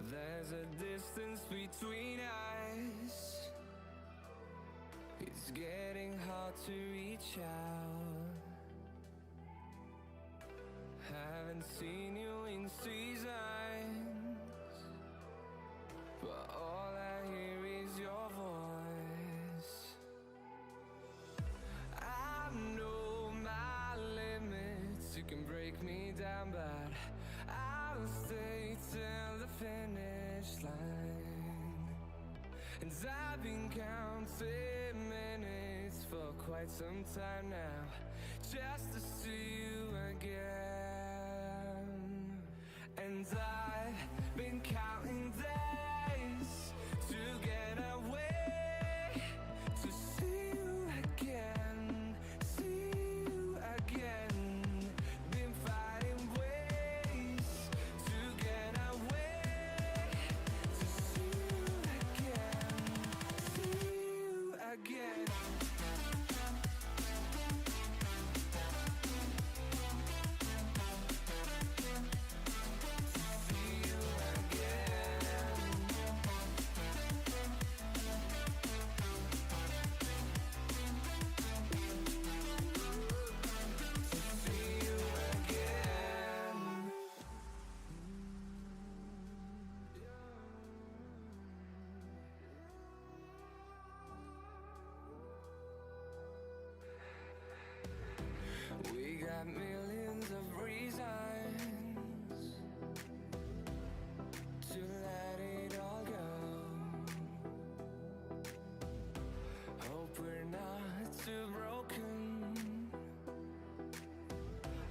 There's a distance between us. It's getting hard to reach out. Haven't seen you in seasons, but all I hear is your voice. I know my limits, you can break me down, but I'll stay till the finish line. And I've been counting minutes for quite some time now, just to see you again. And I've been counting days to get away, to see you again, see you again. Been finding ways to get away, to see you again, see you again. We got millions of reasons to let it all go. Hope we're not too broken.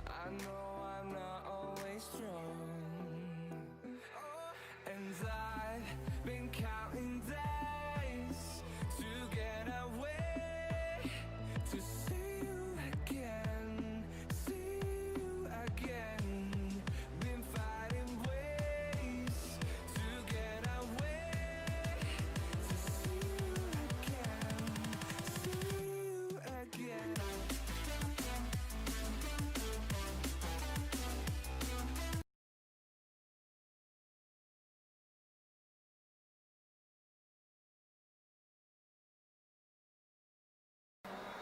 I know I'm not always strong. And I've been counting days to get away, to see you again, see you again. Been finding ways to get away, to see you again, see you again.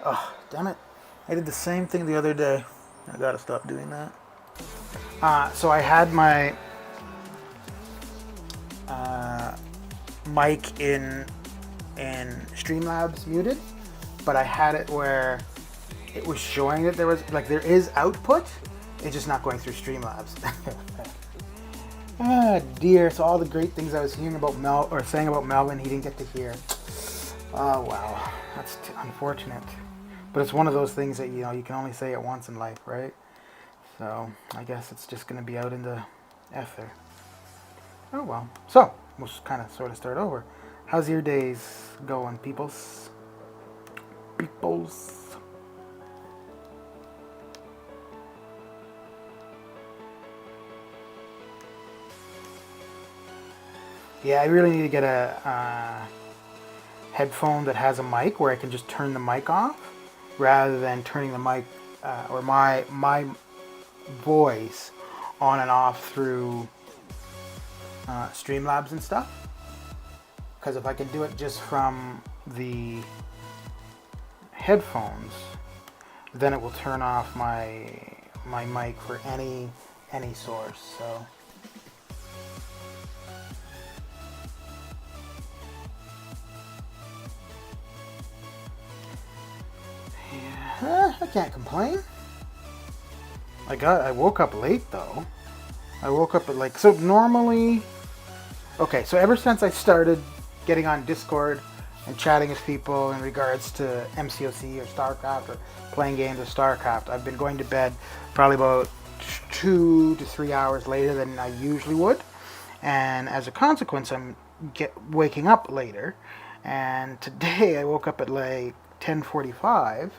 Oh, damn it. I did the same thing the other day. I gotta stop doing that. So I had my mic in Streamlabs muted, but I had it where it was showing that there is output. It's just not going through Streamlabs. Ah, dear. So all the great things I was hearing about saying about Melvin, he didn't get to hear. Oh, wow. That's unfortunate. But it's one of those things that, you can only say it once in life, right? So I guess it's just going to be out in the ether. Oh, well. So we'll just kind of sort of start over. How's your days going, peoples? Peoples. Yeah, I really need to get a headphone that has a mic where I can just turn the mic off rather than turning the mic or my voice on and off through Streamlabs and stuff. Because if I can do it just from the headphones, then it will turn off my mic for any source. So. I can't complain. I woke up late though. I woke up at so normally. Okay, so ever since I started getting on Discord and chatting with people in regards to MCOC or StarCraft or playing games of StarCraft, I've been going to bed probably about 2 to 3 hours later than I usually would, and as a consequence, I'm waking up later. And today I woke up at 10:45.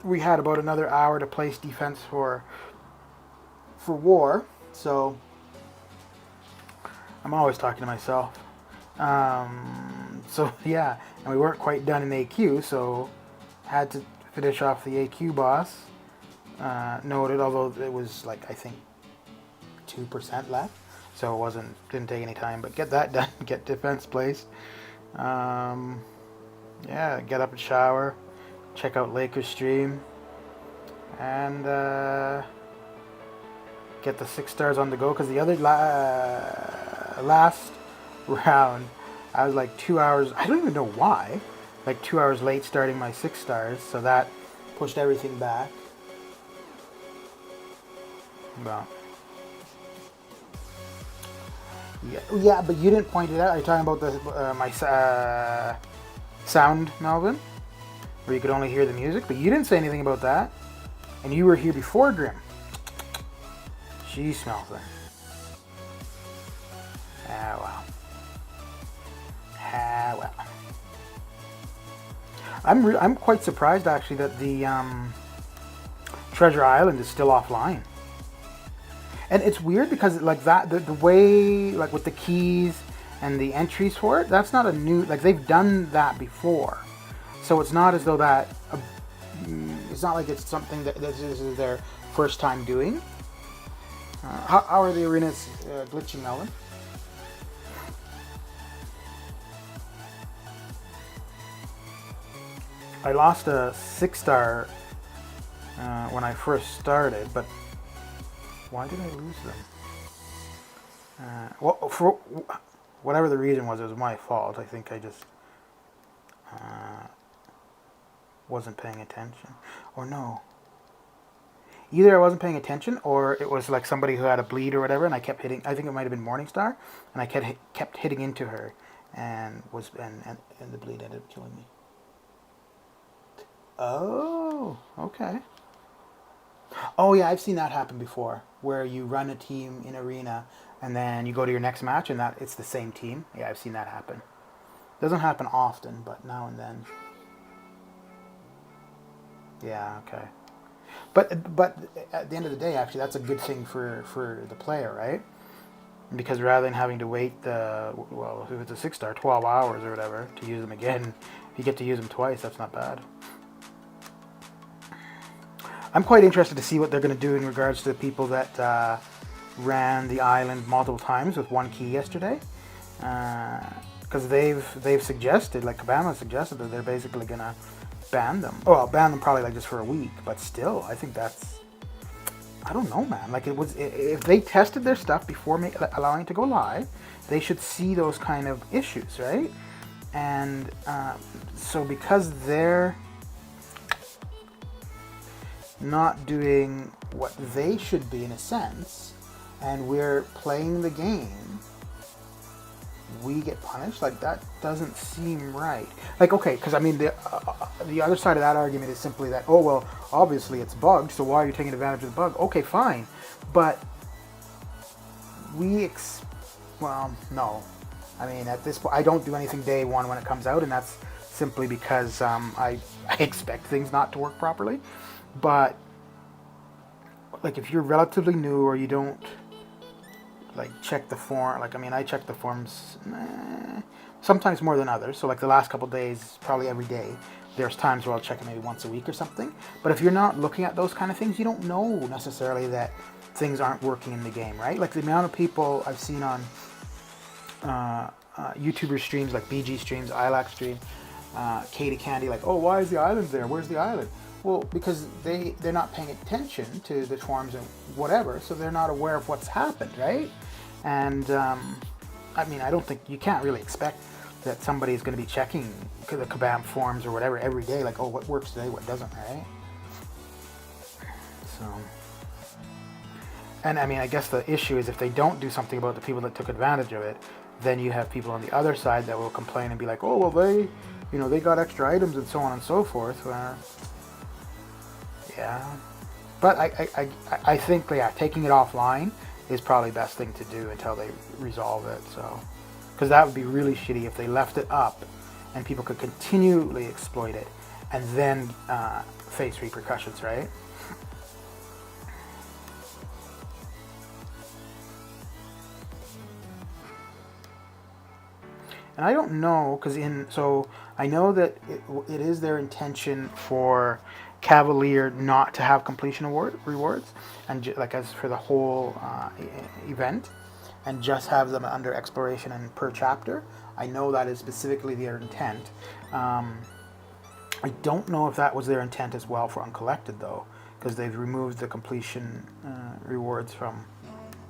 We had about another hour to place defense for war, so I'm always talking to myself. So yeah, and we weren't quite done in AQ, so had to finish off the AQ boss. Noted, although it was I think 2% left, so it didn't take any time. But get that done, get defense placed. Yeah, get up and shower. Check out Lakers stream and get the 6 stars on the go, because the other last round I was 2 hours, I don't even know why, 2 hours late starting my 6 stars, so that pushed everything back. Well, yeah, but you didn't point it out. Are you talking about my sound, Melvin? Where you could only hear the music, but you didn't say anything about that. And you were here before Grim. She smells it. Ah, well. Ah, well. I'm quite surprised, actually, that the Treasure Island is still offline. And it's weird because, the way, with the keys and the entries for it, that's not a new, they've done that before. So it's not as though it's not like it's something that this is their first time doing. How are the arenas glitching, Melvin? I lost a 6-star when I first started, but why did I lose them? Well, for whatever the reason was, it was my fault. I think I just wasn't paying attention, or no, either I wasn't paying attention, or it was somebody who had a bleed or whatever, and I kept hitting. I think it might have been Morningstar, and I kept hitting into her, and the bleed ended up killing me. Oh, okay. Oh yeah, I've seen that happen before, where you run a team in Arena, and then you go to your next match, and it's the same team. Yeah, I've seen that happen. Doesn't happen often, but now and then. Yeah, okay. But at the end of the day, actually, that's a good thing for the player, right? Because rather than having to wait if it's a 6-star, 12 hours or whatever to use them again, if you get to use them twice, that's not bad. I'm quite interested to see what they're going to do in regards to the people that ran the island multiple times with one key yesterday. Because they've suggested, Kabama suggested, that they're basically going to ban them. Oh, I'll ban them probably just for a week, but still, I think that's, I don't know, man. If they tested their stuff before allowing it to go live, they should see those kind of issues, right? And so because they're not doing what they should be in a sense, and we're playing the game, we get punished. That doesn't seem right. Okay, because I mean the other side of that argument is simply that, oh well, obviously it's bugged, so why are you taking advantage of the bug? Okay, fine, but well, no, I mean, at this point, I don't do anything day one when it comes out, and that's simply because I expect things not to work properly. But like, if you're relatively new or you don't like check the form, like, I mean, I check the forms sometimes more than others. So like the last couple days, probably every day. There's times where I'll check it maybe once a week or something. But if you're not looking at those kind of things, you don't know necessarily that things aren't working in the game, right? Like the amount of people I've seen on YouTuber streams like BG streams, ILAC stream, Katie Candy, like, oh, why is the island there? Where's the island? Well, because they're not paying attention to the forms and whatever, so they're not aware of what's happened, right? And I mean, I don't think you can't really expect that somebody is going to be checking the Kabam forms or whatever every day, like, oh, what works today, what doesn't, right? So, and I mean, I guess the issue is if they don't do something about the people that took advantage of it, then you have people on the other side that will complain and be like, oh, well, they, you know, they got extra items and so on and so forth. Yeah, but I think, yeah, taking it offline is probably the best thing to do until they resolve it. So, because that would be really shitty if they left it up and people could continually exploit it and then face repercussions, right? And I don't know, because so I know that it is their intention for Cavalier not to have completion rewards, and like as for the whole event, and just have them under exploration and per chapter. I know that is specifically their intent. I don't know if that was their intent as well for Uncollected though, because they've removed the completion rewards from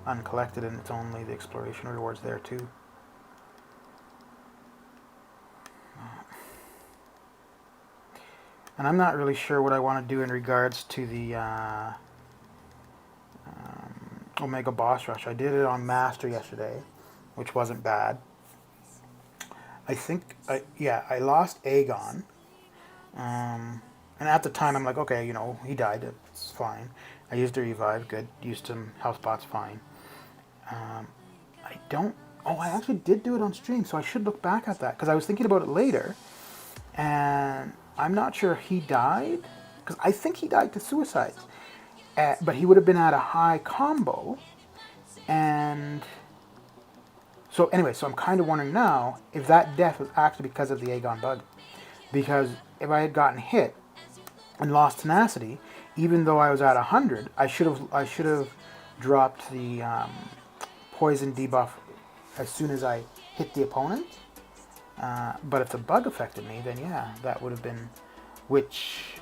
Uncollected, and it's only the exploration rewards there too. And I'm not really sure what I want to do in regards to the Omega Boss Rush. I did it on Master yesterday, which wasn't bad. I think, I lost Aegon. And at the time, I'm like, okay, you know, he died. It's fine. I used a revive, good. Used some health pots, fine. I actually did do it on stream, so I should look back at that, because I was thinking about it later, and I'm not sure if he died, because I think he died to suicides, but he would have been at a high combo, and so anyway, so I'm kind of wondering now if that death was actually because of the Aegon bug, because if I had gotten hit and lost tenacity, even though I was at 100, I should have dropped the poison debuff as soon as I hit the opponent. But if the bug affected me, then yeah, that would have been, which,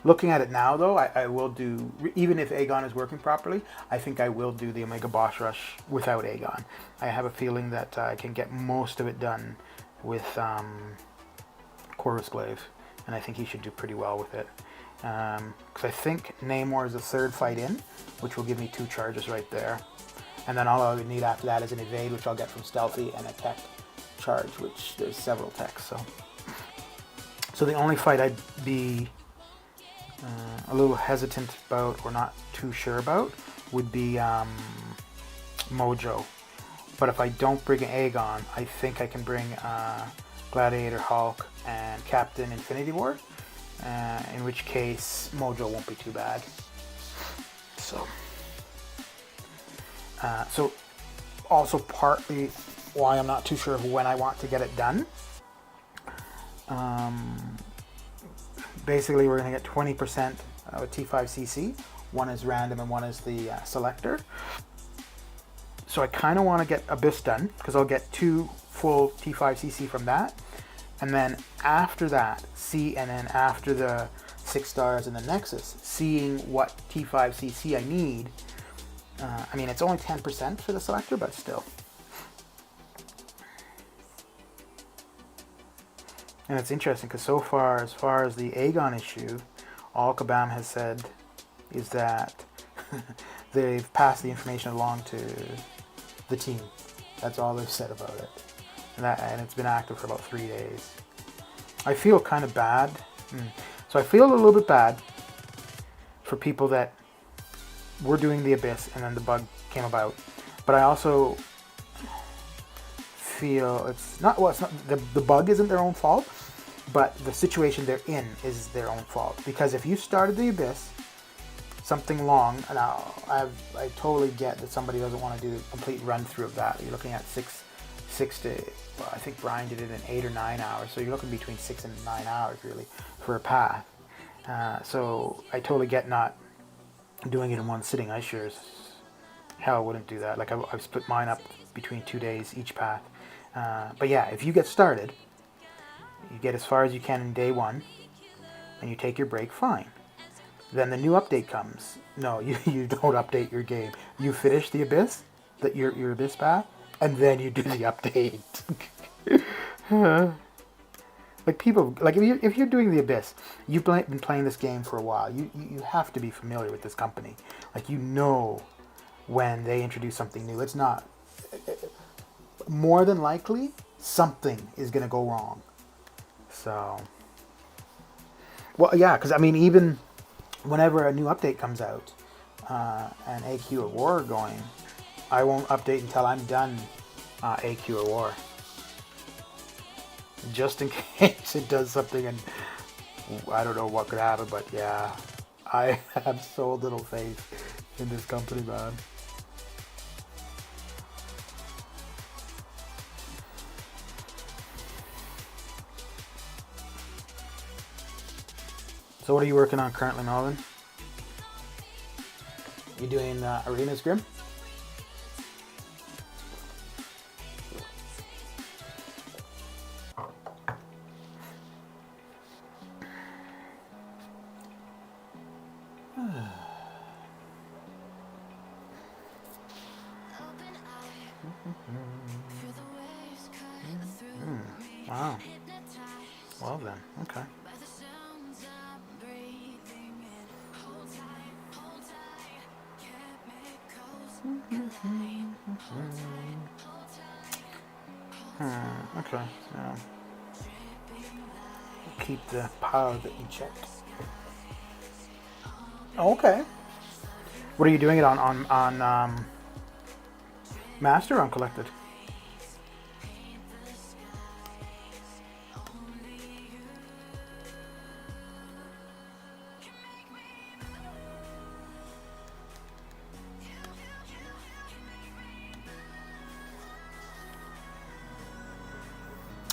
looking at it now though, I will do, even if Aegon is working properly, I think I will do the Omega Boss Rush without Aegon. I have a feeling that I can get most of it done with Corvus Glaive, and I think he should do pretty well with it. Because I think Namor is the third fight in, which will give me 2 charges right there. And then all I would need after that is an evade, which I'll get from Stealthy, and a tech charge, which there's several techs. So the only fight I'd be a little hesitant about, or not too sure about, would be Mojo. But if I don't bring Aegon, I think I can bring Gladiator, Hulk, and Captain Infinity War. In which case, Mojo won't be too bad. So also partly why I'm not too sure of when I want to get it done. Basically, we're going to get 20% with T5CC. One is random and one is the selector. So I kind of want to get Abyss done, because I'll get 2 full T5CC from that. And then after that, and then after the 6 stars and the Nexus, seeing what T5CC I need. I mean, it's only 10% for the selector, but still. And it's interesting, because so far, as far as the Aegon issue, all Kabam has said is that they've passed the information along to the team. That's all they've said about it. And it's been active for about 3 days. I feel kind of bad. So I feel a little bit bad for people that were doing the Abyss and then the bug came about. But I also feel it's not, well, it's not, the bug isn't their own fault, but the situation they're in is their own fault. Because if you started the Abyss, something long, now I totally get that somebody doesn't want to do a complete run through of that. You're looking at six to, well, I think Brian did it in 8 or 9 hours, so you're looking between 6 and 9 hours really for a path. So I totally get not doing it in one sitting. I sure as hell wouldn't do that. Like I've split mine up between 2 days each path. But yeah, if you get started, you get as far as you can in day 1, and you take your break, fine. Then the new update comes. No, you don't update your game. You finish the Abyss, your Abyss path, and then you do the update. Like people, like if you're doing the Abyss, you've been playing this game for a while. You have to be familiar with this company. Like you know when they introduce something new. It's not, more than likely something is gonna go wrong. So, well, yeah, because I mean, even whenever a new update comes out and AQ or War are going, I won't update until I'm done AQ or War. Just in case it does something, and I don't know what could happen, but yeah, I have so little faith in this company, man. So what are you working on currently, Melvin? You doing Arena-ish Grim? Wow. Well then, okay. Okay. Yeah. Keep the power that you checked. Okay. What are you doing it on Master or on Collected?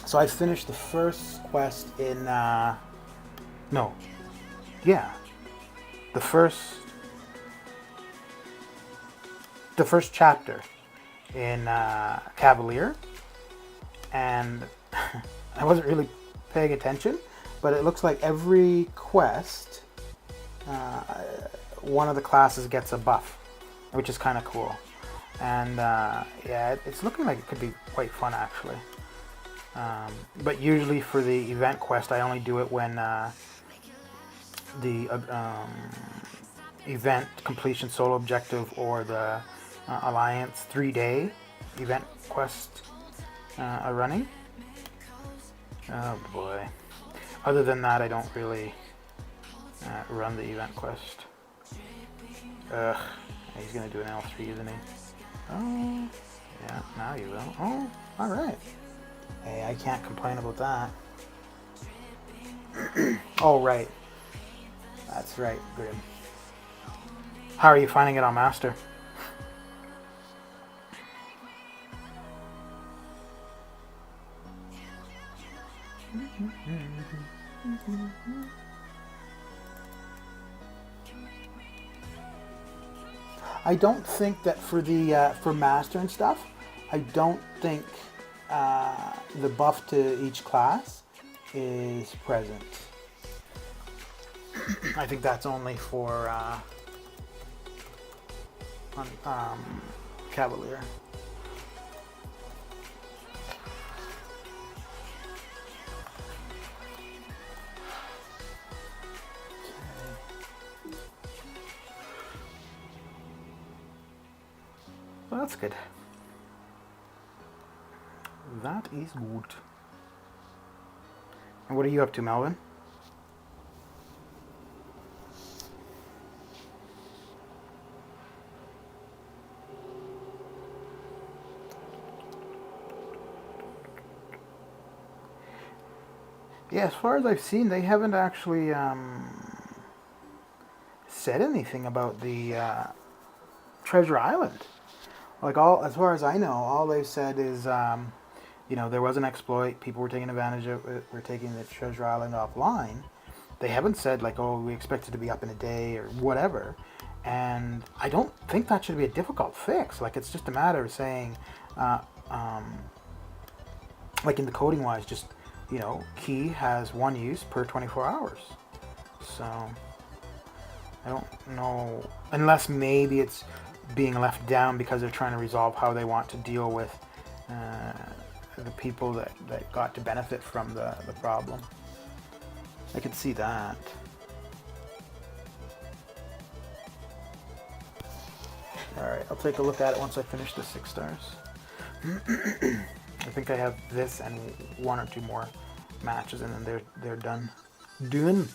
So I finished the first quest in no. Yeah. The first chapter in Cavalier, and I wasn't really paying attention, but it looks like every quest one of the classes gets a buff, which is kind of cool. And yeah, it's looking like it could be quite fun actually. But usually for the event quest, I only do it when the event completion solo objective or the Alliance 3-day event quest are running. Oh boy. Other than that, I don't really run the event quest. Ugh. He's gonna do an L3, isn't he? Oh, yeah, now you will. Oh, alright. Hey, I can't complain about that. Oh, right. That's right, Grim. How are you finding it on Master? I don't think that for the for Master and stuff, I don't think the buff to each class is present. I think that's only for Cavalier. Well, that's good. That is good. And what are you up to, Melvin? Yeah, as far as I've seen, they haven't actually said anything about the Treasure Island. Like all, as far as I know, all they've said is, there was an exploit. People were taking advantage of it. We're taking the Treasure Island offline. They haven't said like, oh, we expect it to be up in a day or whatever. And I don't think that should be a difficult fix. Like it's just a matter of saying, uh, um, like in the coding wise, just key has one use per 24 hours. So I don't know, unless maybe it's being left down because they're trying to resolve how they want to deal with the people that got to benefit from the problem. I could see that. Alright, I'll take a look at it once I finish the 6 stars. I think I have this and 1 or 2 more matches and then they're done. Done.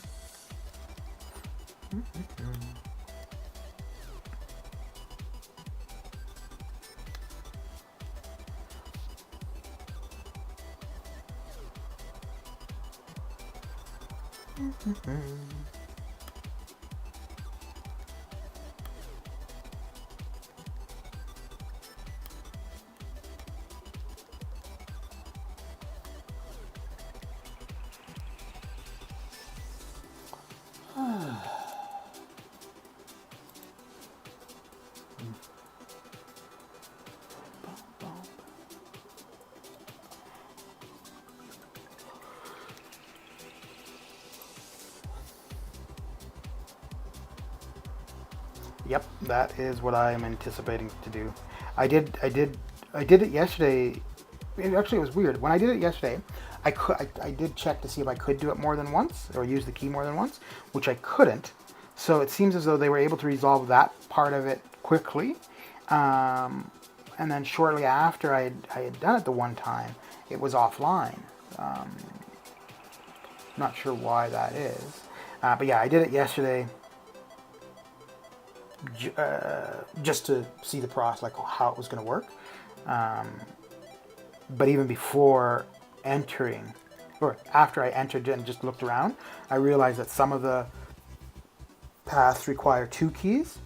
Yep, that is what I am anticipating to do. I did it yesterday. Actually, it was weird. When I did it yesterday, I did check to see if I could do it more than once or use the key more than once, which I couldn't. So it seems as though they were able to resolve that part of it quickly. And then shortly after I had done it the one time, it was offline. Not sure why that is. But yeah, I did it yesterday. Just to see the process, like how it was going to work. But even before entering, or after I entered and just looked around, I realized that some of the paths require 2 keys.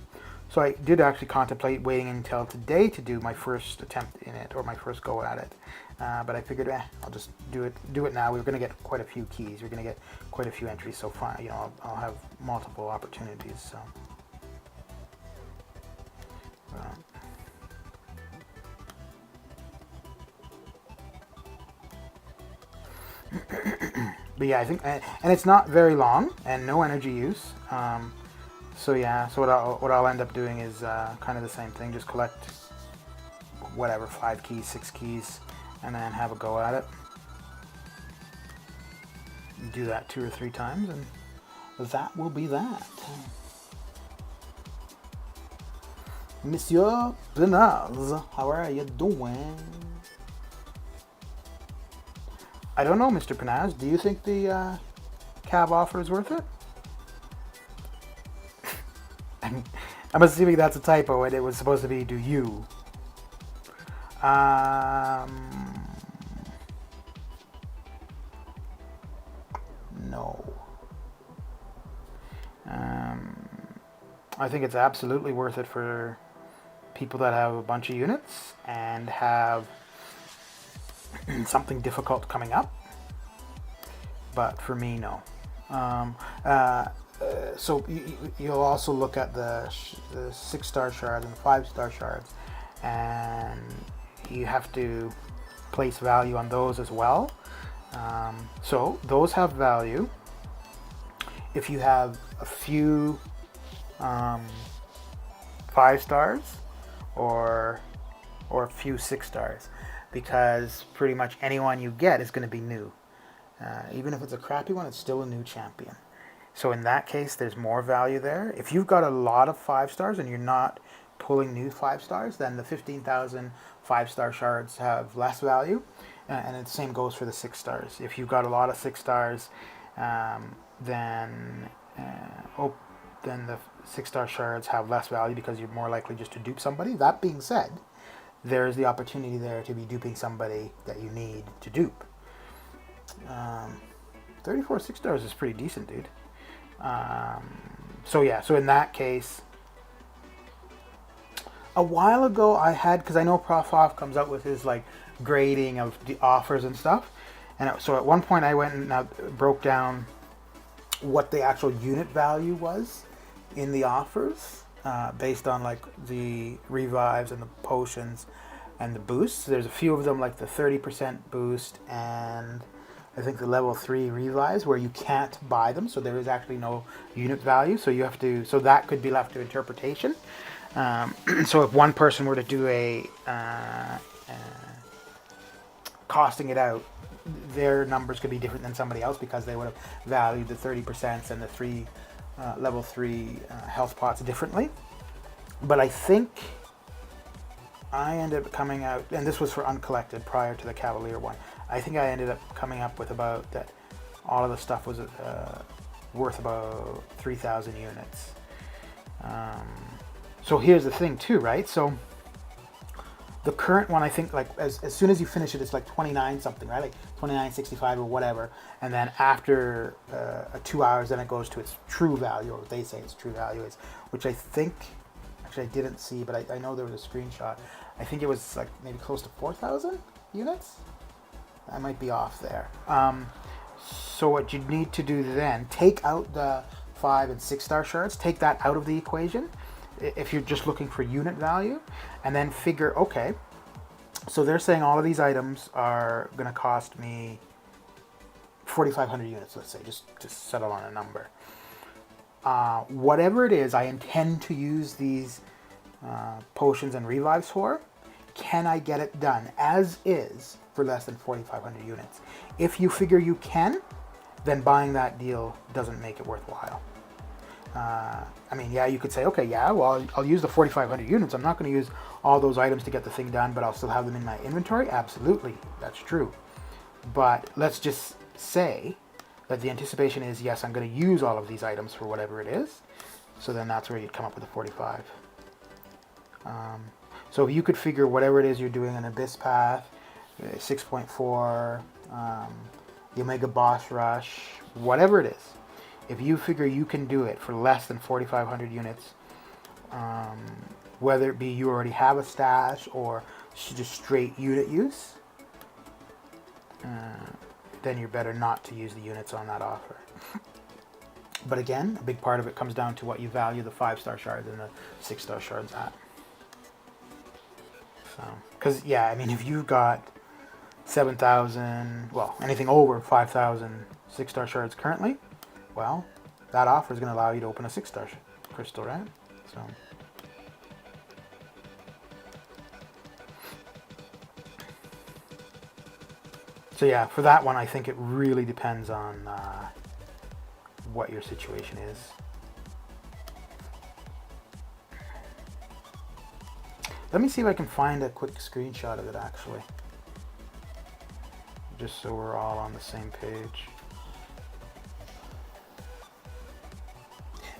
So I did actually contemplate waiting until today to do my first attempt in it, or my first go at it. But I figured, I'll just do it now. We're going to get quite a few keys. We're going to get quite a few entries. So fine, I'll have multiple opportunities. So. But yeah, I think, and it's not very long and no energy use. So yeah, so what I'll end up doing is kind of the same thing. Just collect whatever 5 keys, 6 keys, and then have a go at it. Do that 2 or 3 times, and that will be that. Monsieur Benaz, how are you doing? I don't know, Mr. Penaz. Do you think the cab offer is worth it? I'm assuming that's a typo and it was supposed to be, do you? No. I think it's absolutely worth it for people that have a bunch of units and have something difficult coming up, but for me, no. So you'll also look at the 6-star shards and the 5-star shards, and you have to place value on those as well. So those have value if you have a few 5 stars or a few 6 stars, because pretty much anyone you get is going to be new. Even if it's a crappy one, it's still a new champion. So in that case, there's more value there. If you've got a lot of 5 stars and you're not pulling new 5 stars, then the 15,000 5-star shards have less value. And the same goes for the 6 stars. If you've got a lot of 6 stars, then the 6-star shards have less value because you're more likely just to dupe somebody. That being said, there's the opportunity there to be duping somebody that you need to dupe. 34 6-stars is pretty decent, dude. So yeah, so in that case, a while ago I had, because I know Prof Off comes out with his like grading of the offers and stuff, and so at one point I went and broke down what the actual unit value was in the offers, based on like the revives and the potions and the boosts. There's a few of them, like the 30% boost and I think the level 3 revives, where you can't buy them, so there is actually no unit value. So you have to, so that could be left to interpretation. So if one person were to do a costing it out, their numbers could be different than somebody else because they would have valued the 30% and the level 3 health pots differently. But I think I ended up coming out, and this was for uncollected prior to the Cavalier one, I think I ended up coming up with about that all of the stuff was worth about 3,000 units. So here's the thing too, right? So the current one, I think, like as soon as you finish it, it's like 29 something, right? Like 29.65 or whatever. And then after 2 hours, then it goes to its true value, or they say its true value is, which I think, actually I didn't see, but I know there was a screenshot. I think it was like maybe close to 4,000 units. I might be off there. So what you need to do then, take out the 5 and 6-star shards, take that out of the equation if you're just looking for unit value, and then figure, okay, so they're saying all of these items are going to cost me 4,500 units, let's say, just to settle on a number. Whatever it is I intend to use these potions and revives for, can I get it done as is for less than 4,500 units? If you figure you can, then buying that deal doesn't make it worthwhile. I mean, yeah, you could say, okay, yeah, well, I'll use the 4,500 units. I'm not going to use all those items to get the thing done, but I'll still have them in my inventory. Absolutely, that's true. But let's just say that the anticipation is, yes, I'm going to use all of these items for whatever it is. So then that's where you'd come up with the 45. So if you could figure whatever it is you're doing, an Abyss Path, 6.4, the Omega Boss Rush, whatever it is, if you figure you can do it for less than 4,500 units, whether it be you already have a stash or just straight unit use, then you're better not to use the units on that offer. But again, a big part of it comes down to what you value the 5-star shards and the 6-star shards at. So, because yeah, I mean, if you've got 7,000, well, anything over 5,000 6-star shards currently, well, that offer is going to allow you to open a 6-star crystal, right? So yeah, for that one, I think it really depends on what your situation is. Let me see if I can find a quick screenshot of it, actually. Just so we're all on the same page.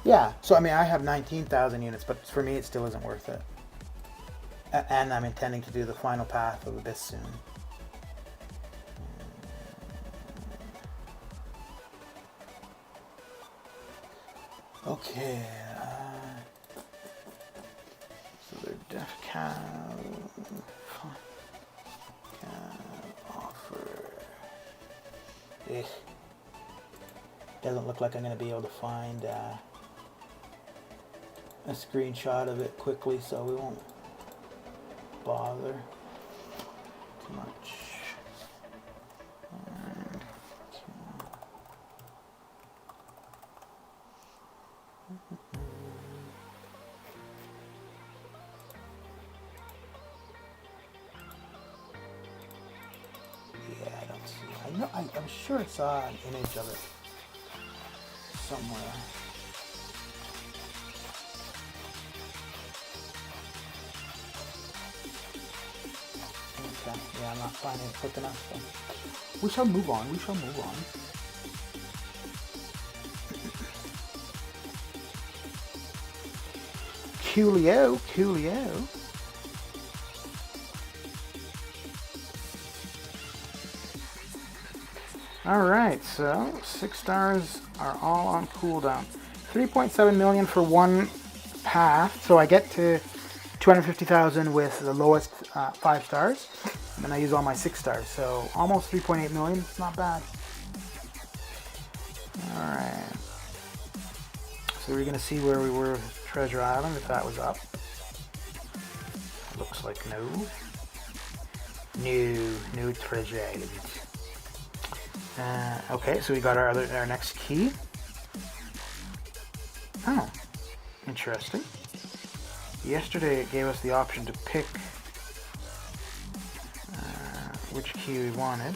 Yeah, so I mean, I have 19,000 units, but for me it still isn't worth it. And I'm intending to do the final path of Abyss soon. Okay, so they're Def Cav offer. Doesn't look like I'm going to be able to find a screenshot of it quickly, so we won't bother too much. Yeah, I don't see it. I know, I'm sure I saw an image of it somewhere. Okay, yeah, I'm not finding it quick enough. So. We shall move on. We shall move on. Coolio, coolio. Alright, so 6 stars are all on cooldown. 3.7 million for one path, so I get to 250,000 with the lowest 5 stars, and then I use all my 6 stars, so almost 3.8 million. It's not bad. Alright, so we're going to see where we were with Treasure Island, if that was up. Looks like no. No Treasure Island. Okay, so we got our next key. Oh, interesting. Yesterday it gave us the option to pick which key we wanted,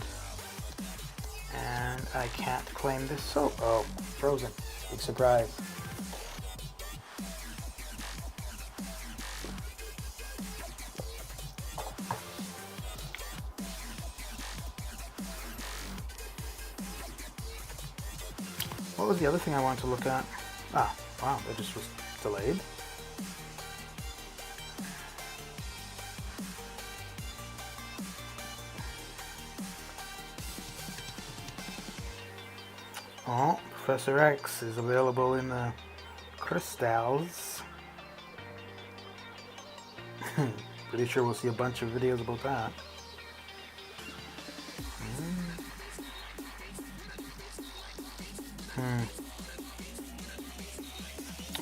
and I can't claim this. So, oh, frozen. Big surprise. What was the other thing I wanted to look at? Ah, wow, that just was delayed. Oh, Professor X is available in the crystals. Pretty sure we'll see a bunch of videos about that.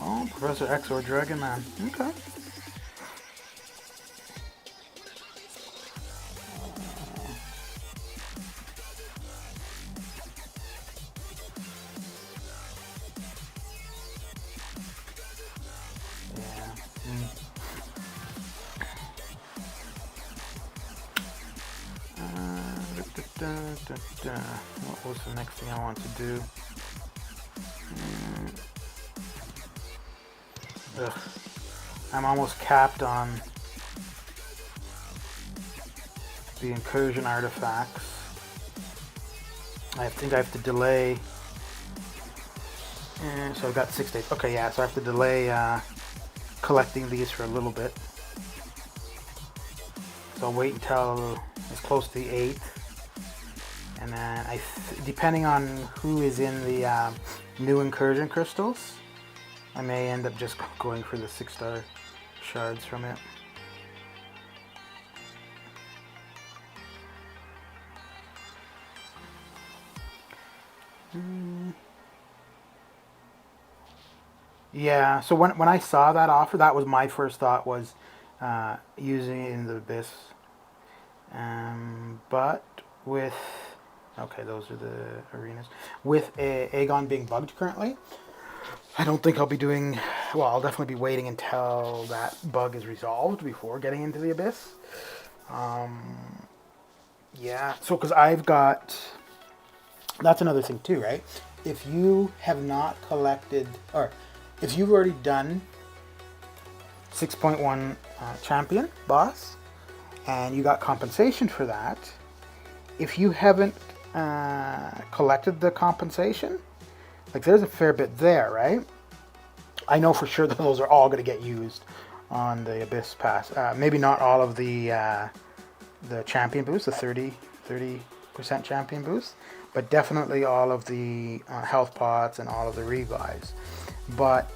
Oh, Professor X or Dragon Man. Okay. What was the next thing I want to do? Ugh. I'm almost capped on the incursion artifacts. I think I have to delay. So I've got 6 days. Okay, yeah, so I have to delay collecting these for a little bit. So I'll wait until it's close to the 8th. And then depending on who is in the new incursion crystals, I may end up just going for the 6-star shards from it. Yeah, so when I saw that offer, that was my first thought, was using it in the Abyss. But with... Okay, those are the arenas. With Aegon being bugged currently, I don't think I'll be doing... Well, I'll definitely be waiting until that bug is resolved before getting into the Abyss. Yeah, so because I've got... That's another thing too, right? If you have not collected... Or if you've already done 6.1 champion boss, and you got compensation for that, if you haven't collected the compensation, like there's a fair bit there, right? I know for sure that those are all going to get used on the Abyss Pass. Maybe not all of the champion boosts, the 30% champion boost, but definitely all of the health pots and all of the revives. But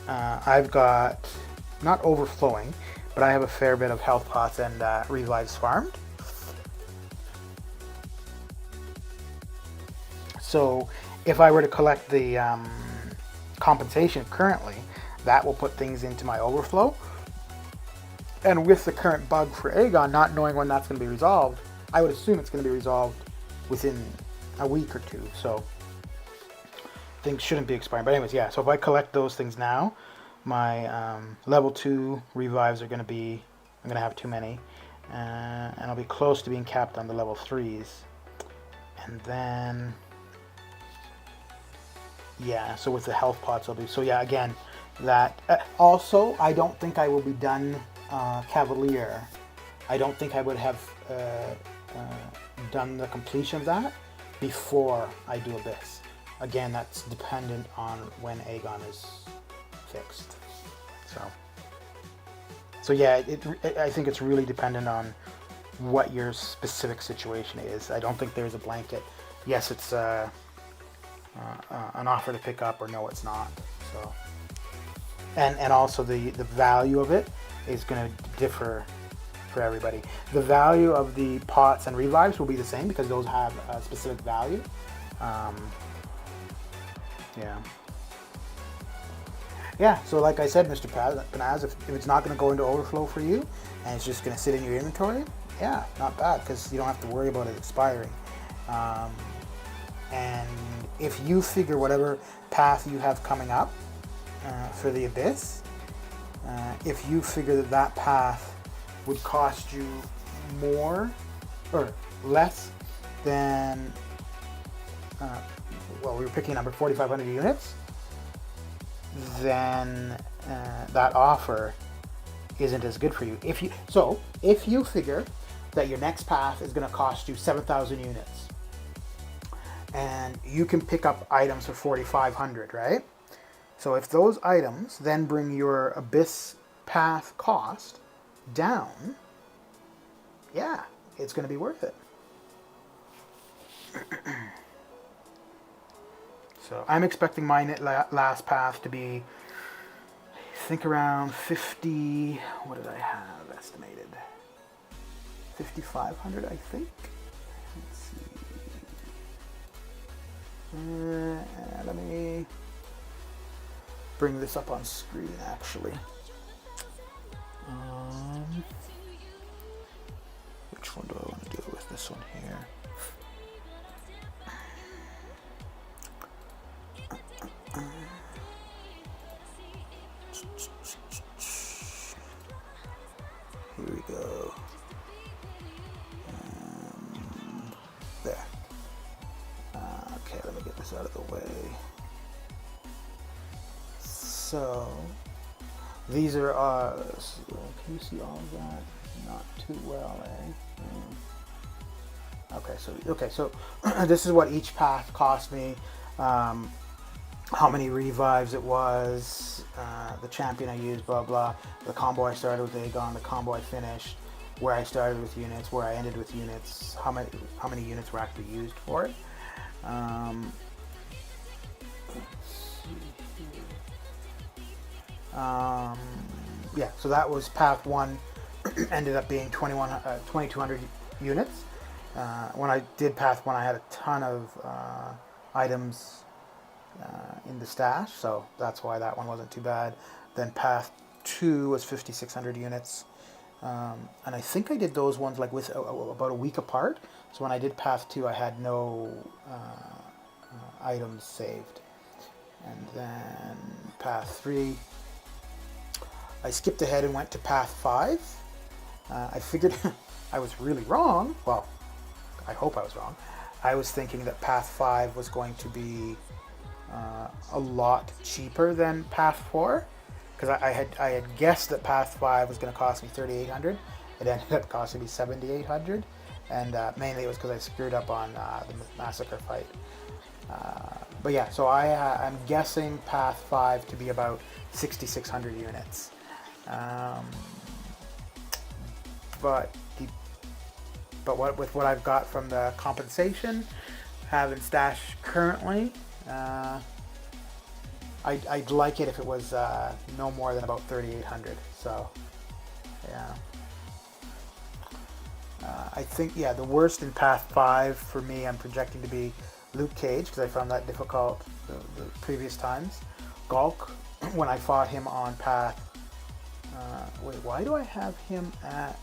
I've got, not overflowing, but I have a fair bit of health pots and revives farmed. So if I were to collect the compensation currently, that will put things into my overflow. And with the current bug for Aegon, not knowing when that's going to be resolved, I would assume it's going to be resolved within a week or two. So things shouldn't be expiring. But anyways, yeah, so if I collect those things now, my level 2 revives are going to be, I'm going to have too many. And I'll be close to being capped on the level 3s. And then... Yeah, so with the health pots I'll be... So yeah, again, that... also, I don't think I will be done Cavalier. I don't think I would have done the completion of that before I do Abyss. Again, that's dependent on when Aegon is fixed. So yeah, I think it's really dependent on what your specific situation is. I don't think there's a blanket yes, it's an offer to pick up, or no, it's not. So, and also the value of it is going to differ for everybody. The value of the pots and revives will be the same because those have a specific value. Yeah. Yeah, so like I said, Mr. Panaz, if it's not going to go into overflow for you and it's just going to sit in your inventory, yeah, not bad, because you don't have to worry about it expiring. And if you figure whatever path you have coming up for the Abyss, if you figure that that path would cost you more or less than, well, we were picking a number, 4,500 units, then that offer isn't as good for you. If you figure that your next path is going to cost you 7,000 units, and you can pick up items for 4,500, right? So if those items then bring your Abyss path cost down, yeah, it's going to be worth it. So I'm expecting my last path to be, I think, around 50, what did I have estimated? 5,500, I think. Let's see. Let me bring this up on screen, actually. Which one do I want to do with this one here? Here we go. There. Okay, let me get this out of the way. So, these are, can you see all of that? Not too well, eh? Okay, so this is what each path cost me. How many revives it was, the champion I used, blah blah, the combo I started with Aegon, the combo I finished, where I started with units, where I ended with units, how many units were actually used for it. Yeah, so that was path 1, ended up being 2,200 units. When I did path 1, I had a ton of items in the stash, so that's why that one wasn't too bad. Then path 2 was 5,600 units, and I think I did those ones like with about a week apart. So when I did path 2, I had no items saved. And then path 3, I skipped ahead and went to path 5. I figured I was really wrong. Well, I hope I was wrong. I was thinking that path 5 was going to be a lot cheaper than path 4, because I had guessed that path 5 was going to cost me 3,800. It ended up costing me 7,800, and mainly it was because I screwed up on the massacre fight. But yeah, so I'm guessing path 5 to be about 6,600 units. But with what I've got from the compensation, having stash currently, I'd like it if it was no more than about 3,800. So yeah, I think, yeah, the worst in path 5 for me, I'm projecting to be Luke Cage, because I found that difficult the previous times. Gulk, when I fought him on path, wait, why do I have him at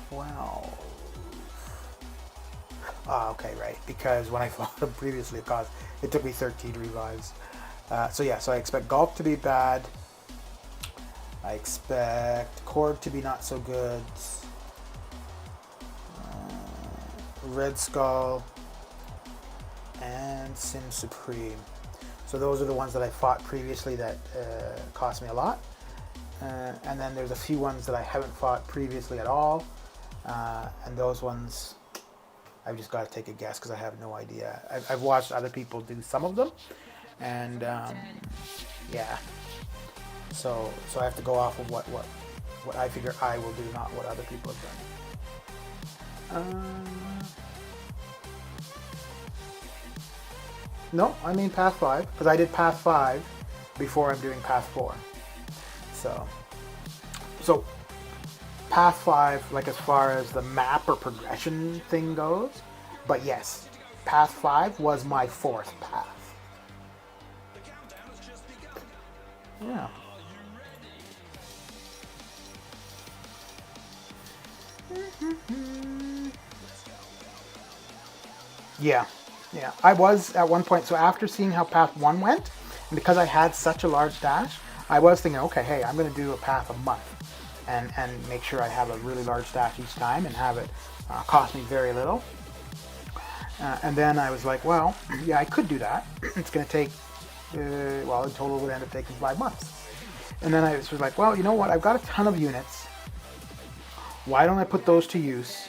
12? Okay, right, because when I fought him previously, it took me 13 revives. So yeah, so I expect Gulk to be bad. I expect Korg to be not so good. Red Skull and Sim Supreme. So those are the ones that I fought previously that cost me a lot. And then there's a few ones that I haven't fought previously at all. And those ones, I've just got to take a guess because I have no idea. I've watched other people do some of them. And yeah. So I have to go off of what I figure I will do, not what other people have done. No, I mean Path 5, because I did Path 5 before I'm doing Path 4. So Path 5, like as far as the map or progression thing goes, but yes, Path 5 was my fourth path. Yeah. Yeah, yeah. I was at one point, so after seeing how Path 1 went, and because I had such a large dash, I was thinking, okay, hey, I'm going to do a path a month and make sure I have a really large dash each time and have it cost me very little. And then I was like, well, yeah, I could do that. It's going to take, well, in total it would end up taking 5 months. And then I was like, well, you know what? I've got a ton of units. Why don't I put those to use?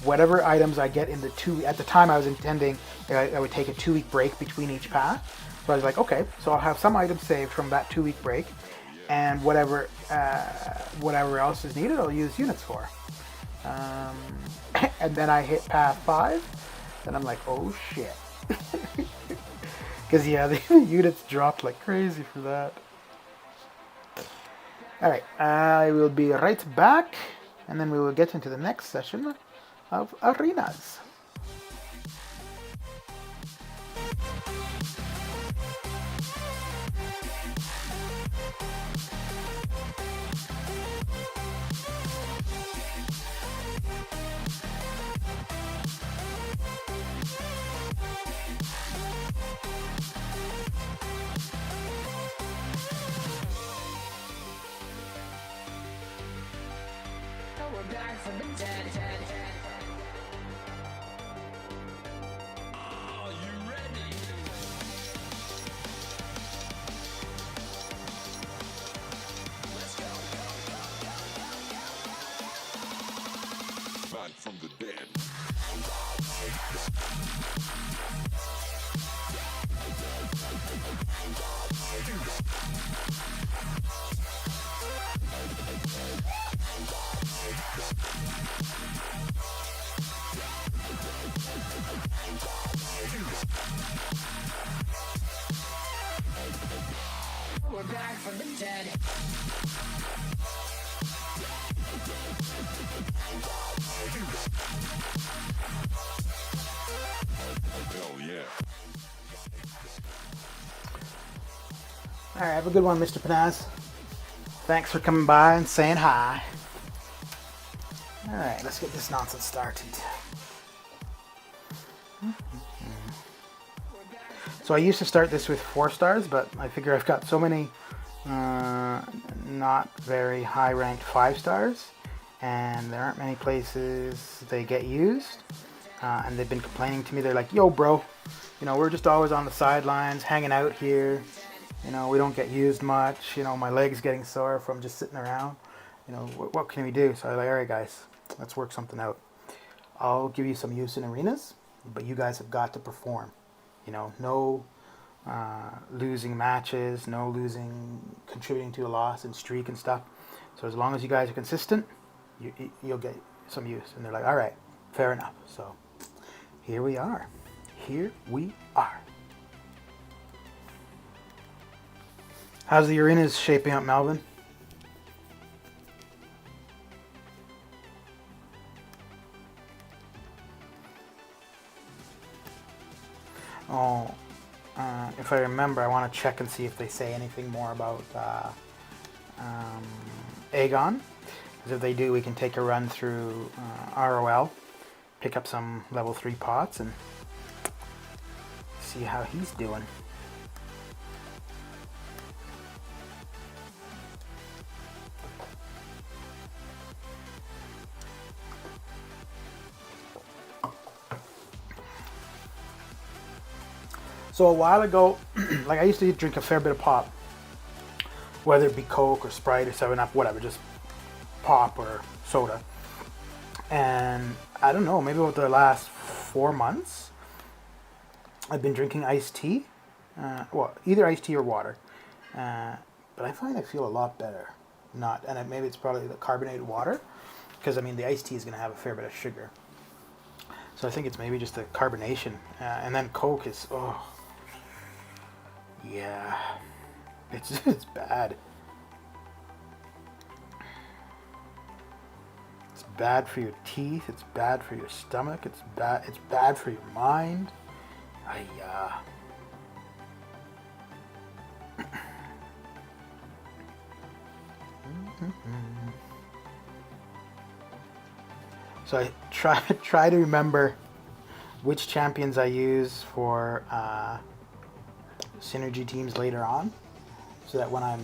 Whatever items I get in the at the time I was intending I would take a 2-week break between each path. So I was like, okay, so I'll have some items saved from that 2-week break, and whatever else is needed, I'll use units for. And then I hit Path 5, and I'm like, oh shit. Because yeah, the units dropped like crazy for that. Alright, I will be right back, and then we will get into the next session of arenas. We're back from the dead. Are you ready? Let's go. Back from the dead. We're back from the dead. Hell yeah. Alright, have a good one, Mr. Panaz. Thanks for coming by and saying hi. Alright, let's get this nonsense started. So I used to start this with 4 stars, but I figure I've got so many not very high ranked 5 stars, and there aren't many places they get used, and they've been complaining to me. They're like, yo bro, you know, we're just always on the sidelines hanging out here, you know, we don't get used much, you know, my leg's getting sore from just sitting around, you know, what can we do? So I'm like, alright guys, let's work something out. I'll give you some use in arenas, but you guys have got to perform. You know, no losing matches, no contributing to a loss and streak and stuff. So as long as you guys are consistent, you'll get some use. And they're like, all right, fair enough. So here we are. Here we are. How's the arenas shaping up, Melvin? Oh, if I remember, I want to check and see if they say anything more about Aegon. Because if they do, we can take a run through ROL, pick up some level 3 pots, and see how he's doing. So a while ago, like I used to drink a fair bit of pop, whether it be Coke or Sprite or 7-Up, whatever, just pop or soda. And I don't know, maybe over the last 4 months, I've been drinking iced tea. Well, either iced tea or water. But I find I feel a lot better. Maybe it's probably the carbonated water, because I mean the iced tea is going to have a fair bit of sugar. So I think it's maybe just the carbonation. And then Coke is, oh. Yeah, it's bad. It's bad for your teeth. It's bad for your stomach. It's bad for your mind. Ay. So I try to remember which champions I use for synergy teams later on, so that when I'm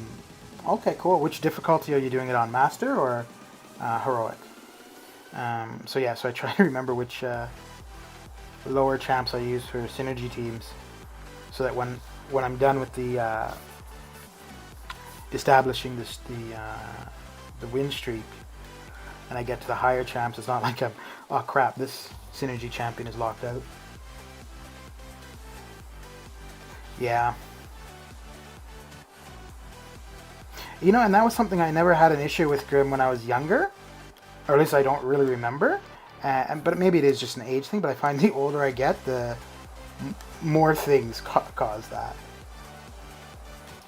okay, cool. Which difficulty are you doing it on, master or heroic? So yeah, so I try to remember which lower champs I use for synergy teams, so that when I'm done with the establishing the win streak, and I get to the higher champs, it's not like I'm, oh crap, this synergy champion is locked out. Yeah. You know, and that was something I never had an issue with Grim when I was younger, or at least I don't really remember. But maybe it is just an age thing, but I find the older I get, the more things cause that.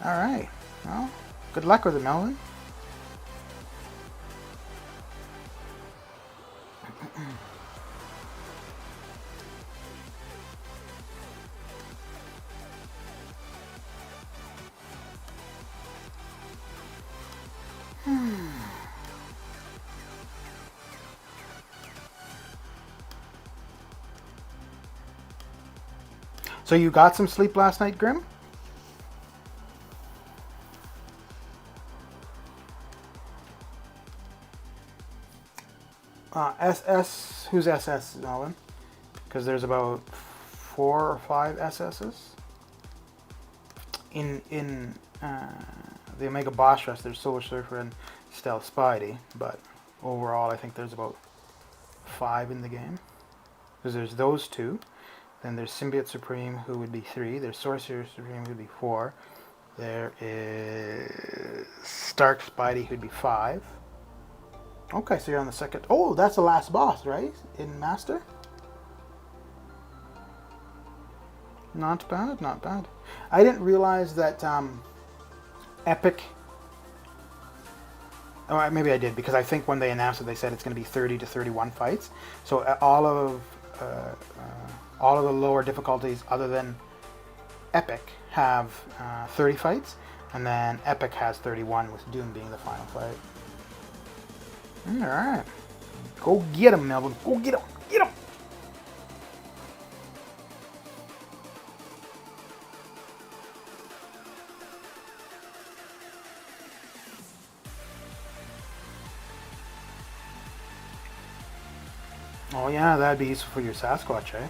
Alright, well, good luck with it, Melvin. So you got some sleep last night, Grim? SS, who's SS, Melvin? Because there's about 4 or 5 SS's. In the Omega Boss Rush, there's Solar Surfer and Stealth Spidey, but overall I think there's about 5 in the game. Because there's those 2. Then there's Symbiote Supreme, who would be 3. There's Sorcerer Supreme, who would be 4. There is Stark Spidey, who would be 5. Okay, so you're on the second. Oh, that's the last boss, right? In Master? Not bad, not bad. I didn't realize that Epic... Oh, maybe I did, because I think when they announced it, they said it's going to be 30 to 31 fights. So all of the lower difficulties other than Epic have 30 fights, and then Epic has 31, with Doom being the final fight. Alright. Go get him, Melvin. Go get him. Get him! Oh yeah, that'd be useful for your Sasquatch, eh?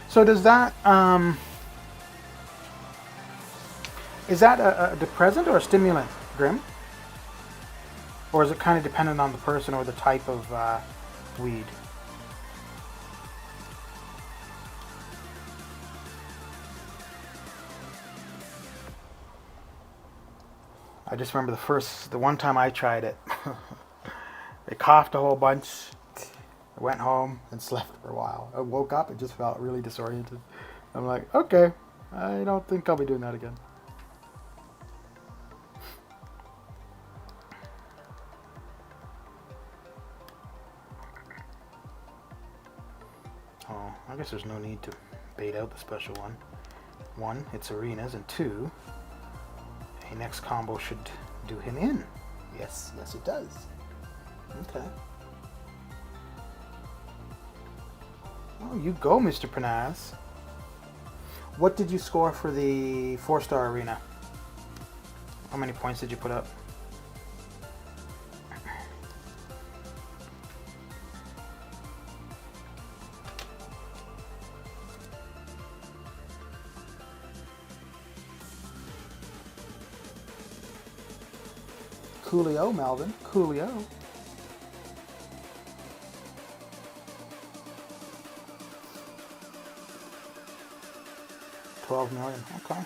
So does that, is that a depressant or a stimulant, Grim? Or is it kind of dependent on the person or the type of weed? I just remember the one time I tried it. I coughed a whole bunch. I went home and slept for a while. I woke up and just felt really disoriented. I'm like, okay, I don't think I'll be doing that again. Oh, I guess there's no need to bait out the special one. 1, it's arenas, and 2, a next combo should do him in. Yes, yes it does. Okay. Oh, you go, Mr. Pernaz. What did you score for the 4-star arena? How many points did you put up? Coolio, Melvin. Coolio. 12 million. Okay.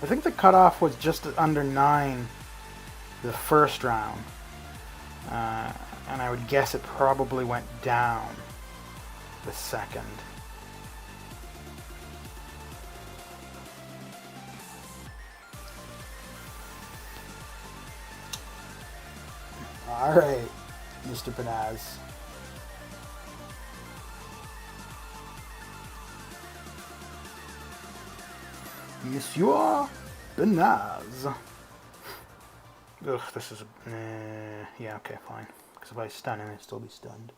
I think the cutoff was just under 9 the first round. And I would guess it probably went down the second. All right, Mr. Banaz. Monsieur Banaz. Ugh, this is a... yeah, okay, fine. Because if I stun him, I'd still be stunned.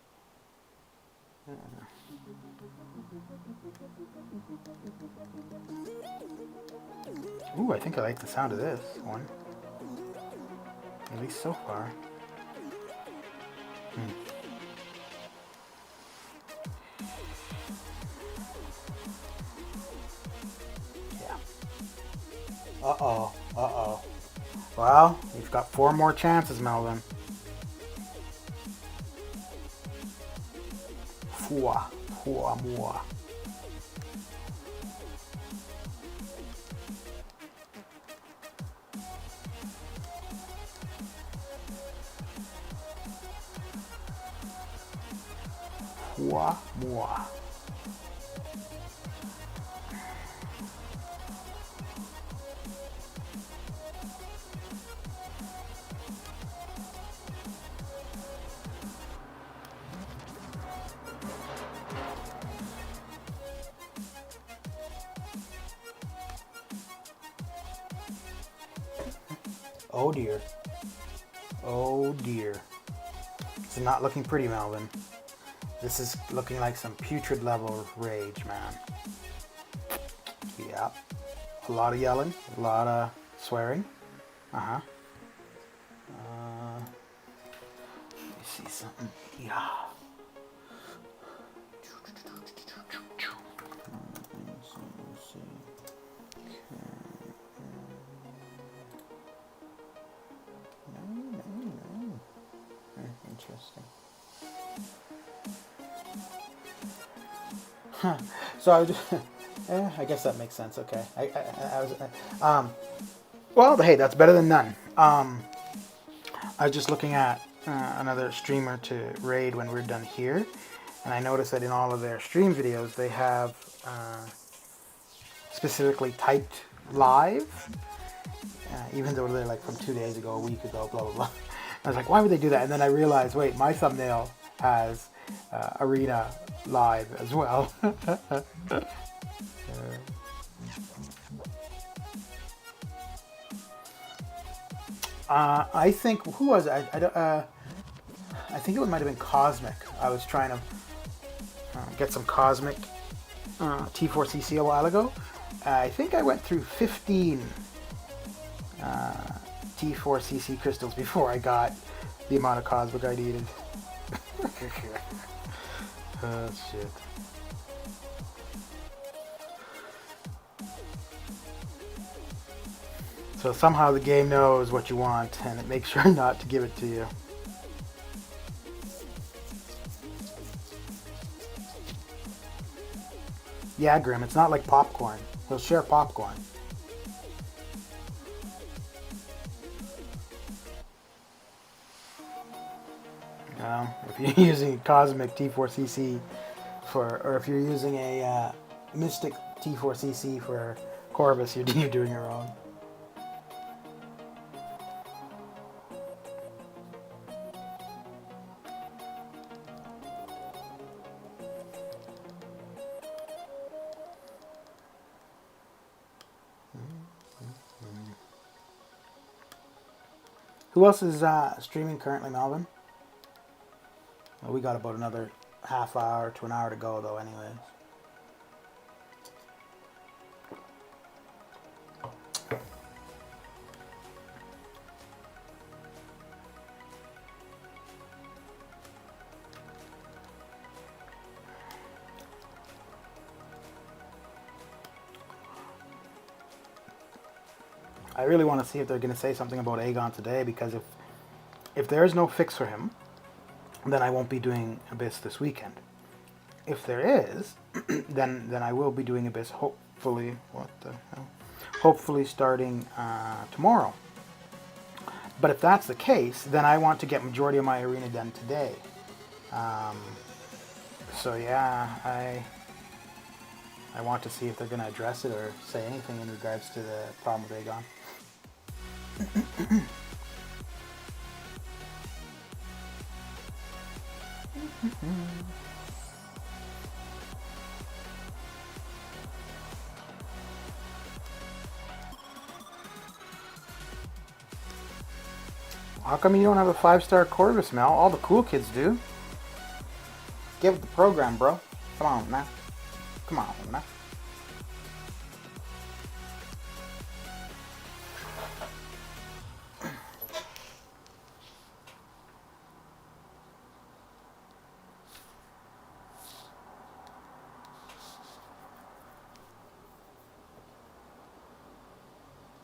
Ooh, I think I like the sound of this one. At least so far. Yeah. Uh-oh. Uh-oh. Well, you've got 4 more chances, Melvin. Four more. Four more. Oh dear. Oh dear. It's not looking pretty, Melvin. This is looking like some putrid level rage, man. Yeah. A lot of yelling, a lot of swearing. Uh-huh. Let me see something. Yeah. Let's see. No. Interesting. Huh. So I would, I guess that makes sense. Okay. I was, well, hey, that's better than none. I was just looking at another streamer to raid when we're done here, and I noticed that in all of their stream videos they have specifically typed live, even though they're like from 2 days ago, a week ago, blah blah blah. I was like, why would they do that? And then I realized, wait, my thumbnail has Arena live as well. I think, who was it? I think it might have been Cosmic. I was trying to get some Cosmic T4CC a while ago. I think I went through 15 T4CC crystals before I got the amount of Cosmic I needed. Oh, shit. So somehow the game knows what you want, and it makes sure not to give it to you. Yeah, Grim, it's not like popcorn. He'll share popcorn. If you're using Cosmic T4CC or if you're using a Mystic T4CC for Corvus, you're doing it wrong. Who else is streaming currently, Melvin? Well, we got about another half hour to an hour to go, though, anyways. I really want to see if they're going to say something about Aegon today, because if there is no fix for him, then I won't be doing Abyss this weekend. If there is, then I will be doing Abyss, hopefully, what the hell? Hopefully starting tomorrow. But if that's the case, then I want to get majority of my arena done today. So yeah, I want to see if they're going to address it or say anything in regards to the problem with Aegon. How come you don't have a 5-star Corvus, Mel? All the cool kids do. Get with the program, bro. Come on now. Come on now.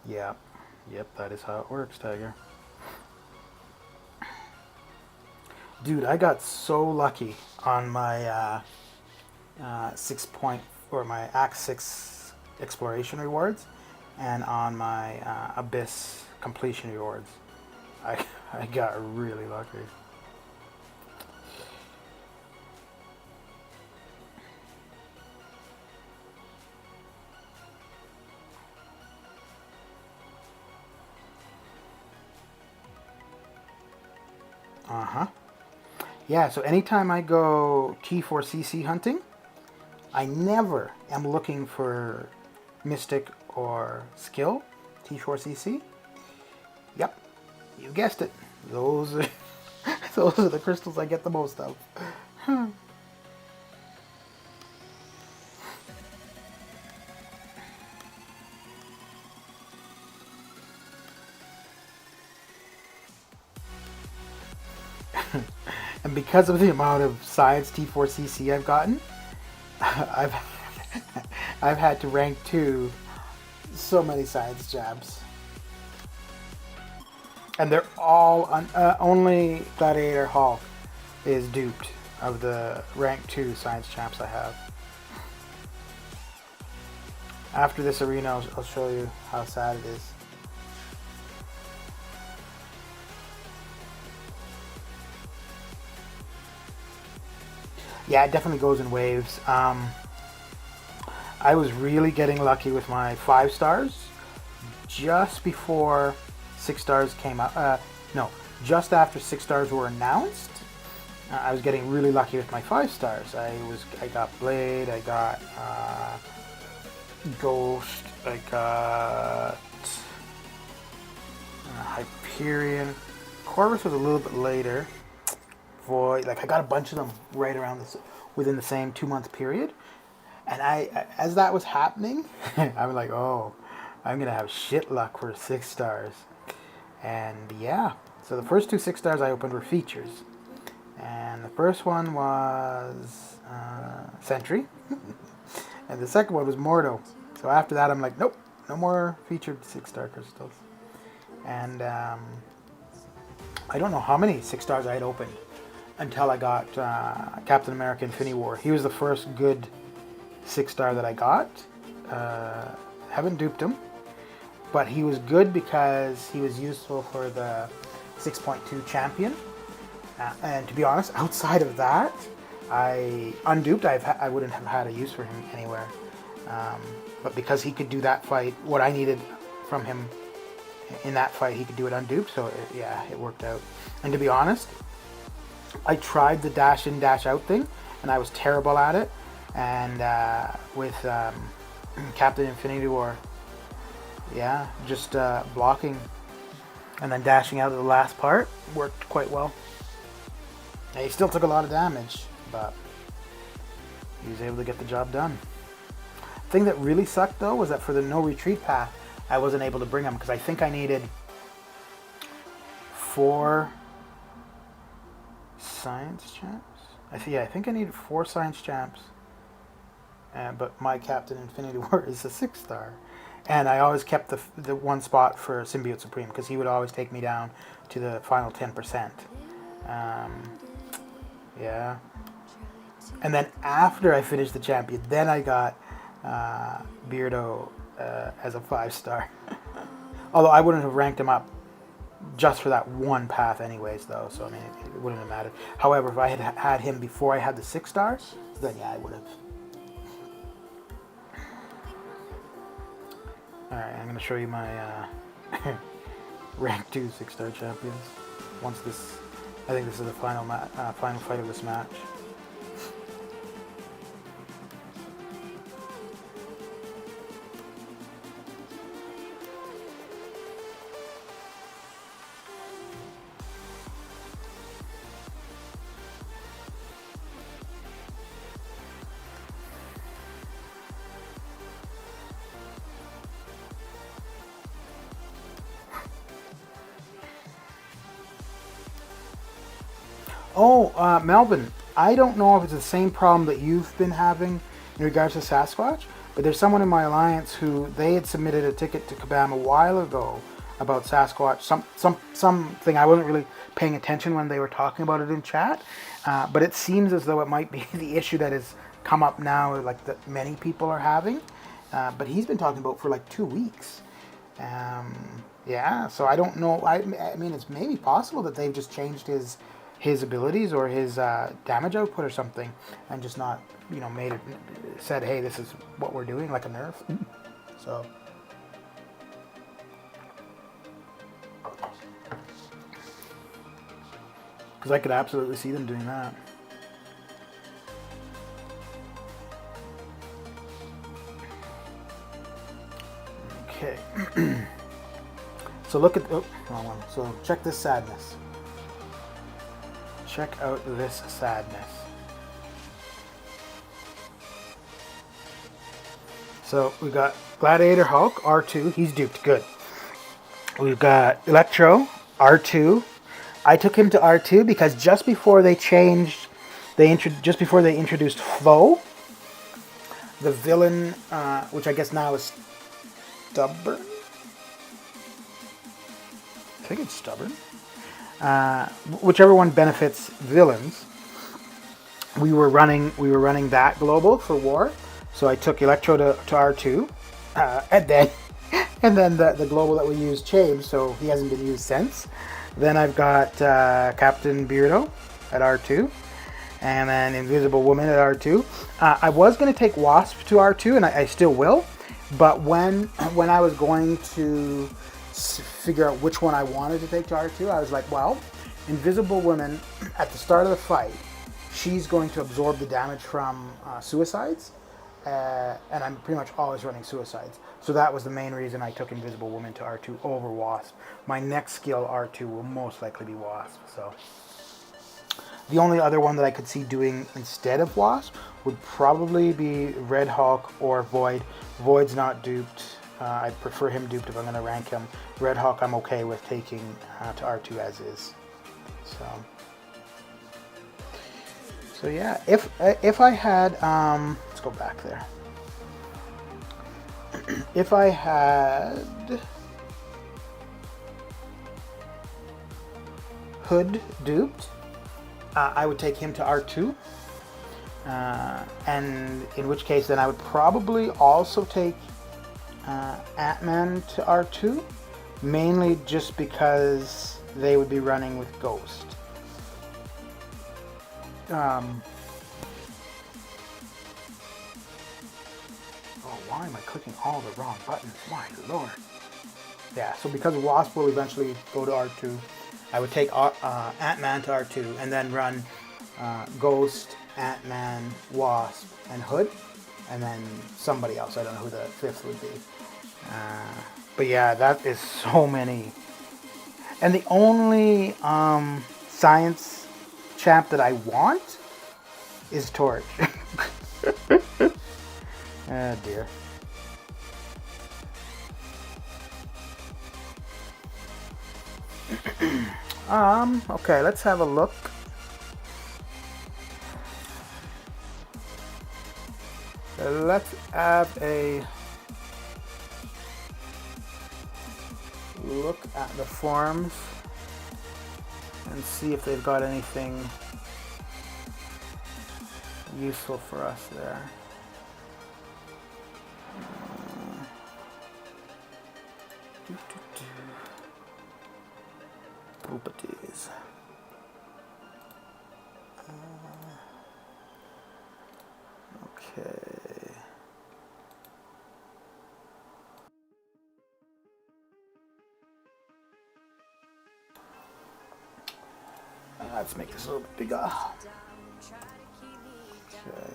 Yep. Yep, that is how it works, Tiger. Dude, I got so lucky on my 6 point or my Act 6 exploration rewards, and on my Abyss completion rewards. I got really lucky. Uh-huh. Yeah, so anytime I go T4CC hunting, I never am looking for Mystic or Skill, T4CC. Yep, you guessed it. Those are, those are the crystals I get the most of. And because of the amount of sides T4CC I've gotten, I've had to rank 2 so many sides jabs. And they're all only Gladiator Hulk is duped of the rank 2 science champs I have. After this arena, I'll show you how sad it is. Yeah, it definitely goes in waves. I was really getting lucky with my 5 stars just before 6 stars came out. No, just after 6 stars were announced. I was getting really lucky with my 5 stars. I got Blade, I got Ghost, I got Hyperion. Corvus was a little bit later. Void, like I got a bunch of them right around this, within the same 2-month period. And I as that was happening, I was like, oh, I'm gonna have shit luck for 6 stars. And yeah, so the first 2 6 stars I opened were features, and the first one was Sentry, and the second one was Mordo. So after that, I'm like, nope, no more featured 6-star crystals. And I don't know how many 6 stars I had opened until I got Captain America Infinity War. He was the first good 6-star that I got. Haven't duped him, but he was good because he was useful for the 6.2 champion. And to be honest, outside of that, unduped, I wouldn't have had a use for him anywhere. But because he could do that fight, what I needed from him in that fight, he could do it unduped. So it worked out. And to be honest, I tried the dash in, dash out thing, and I was terrible at it. And with Captain Infinity War, yeah, just blocking and then dashing out of the last part worked quite well. And he still took a lot of damage, but he was able to get the job done. The thing that really sucked though was that for the no retreat path, I wasn't able to bring him because I think I needed 4 science champs. I think I needed 4 science champs. But my Captain Infinity War is a 6-star. And I always kept the one spot for Symbiote Supreme because he would always take me down to the final 10%. Yeah. And then after I finished the champion, then I got Beardo as a 5-star. Although I wouldn't have ranked him up just for that one path anyways, though. So, I mean, it wouldn't have mattered. However, if I had had him before I had the 6 stars, then yeah, I would have. Alright, I'm going to show you my rank 2 6-star champions. Once this, I think this is the final fight of this match. Oh, Melvin, I don't know if it's the same problem that you've been having in regards to Sasquatch, but there's someone in my alliance who they had submitted a ticket to Kabam a while ago about Sasquatch, something I wasn't really paying attention when they were talking about it in chat, but it seems as though it might be the issue that has come up now, like that many people are having, but he's been talking about for like 2 weeks. Yeah, so I don't know. I mean, it's maybe possible that they've just changed his abilities or his damage output or something, and just not, you know, said, hey, this is what we're doing, like a nerf. So, because I could absolutely see them doing that. Okay. So look at, oh, wrong one. So check this sadness. Check out this sadness. So we got Gladiator Hulk, R2, he's duped, good. We've got Electro, R2. I took him to R2 because just before they changed, just before they introduced Foe, the villain, which I guess now is Stubborn? I think it's Stubborn. Whichever one benefits villains, we were running that global for war. So I took Electro to R2, and then the global that we used changed, so he hasn't been used since. Then I've got Captain Beardo at R2, and then Invisible Woman at R2. I was going to take Wasp to R2, and I still will, but when I was going to figure out which one I wanted to take to R2, I was like, well, Invisible Woman, at the start of the fight, she's going to absorb the damage from suicides, and I'm pretty much always running suicides. So that was the main reason I took Invisible Woman to R2 over Wasp. My next skill, R2, will most likely be Wasp. So the only other one that I could see doing instead of Wasp would probably be Red Hulk or Void. Void's not duped. I'd prefer him duped if I'm going to rank him. Red Hulk I'm okay with taking to R2 as is. So yeah, if I had, let's go back there. If I had Hood duped, I would take him to R2. And in which case then I would probably also take Ant-Man to R2, mainly just because they would be running with Ghost. Oh, why am I clicking all the wrong buttons? My lord. Yeah, so because Wasp will eventually go to R2, I would take Ant-Man to R2 and then run Ghost, Ant-Man, Wasp, and Hood, and then somebody else. I don't know who the fifth would be. But yeah, that is so many. And the only science champ that I want is Torch. Oh dear. Okay, let's have a look. Let's have a look at the forums and see if they've got anything useful for us there. Oopaties. Okay. Let's make this a little bit bigger. Okay.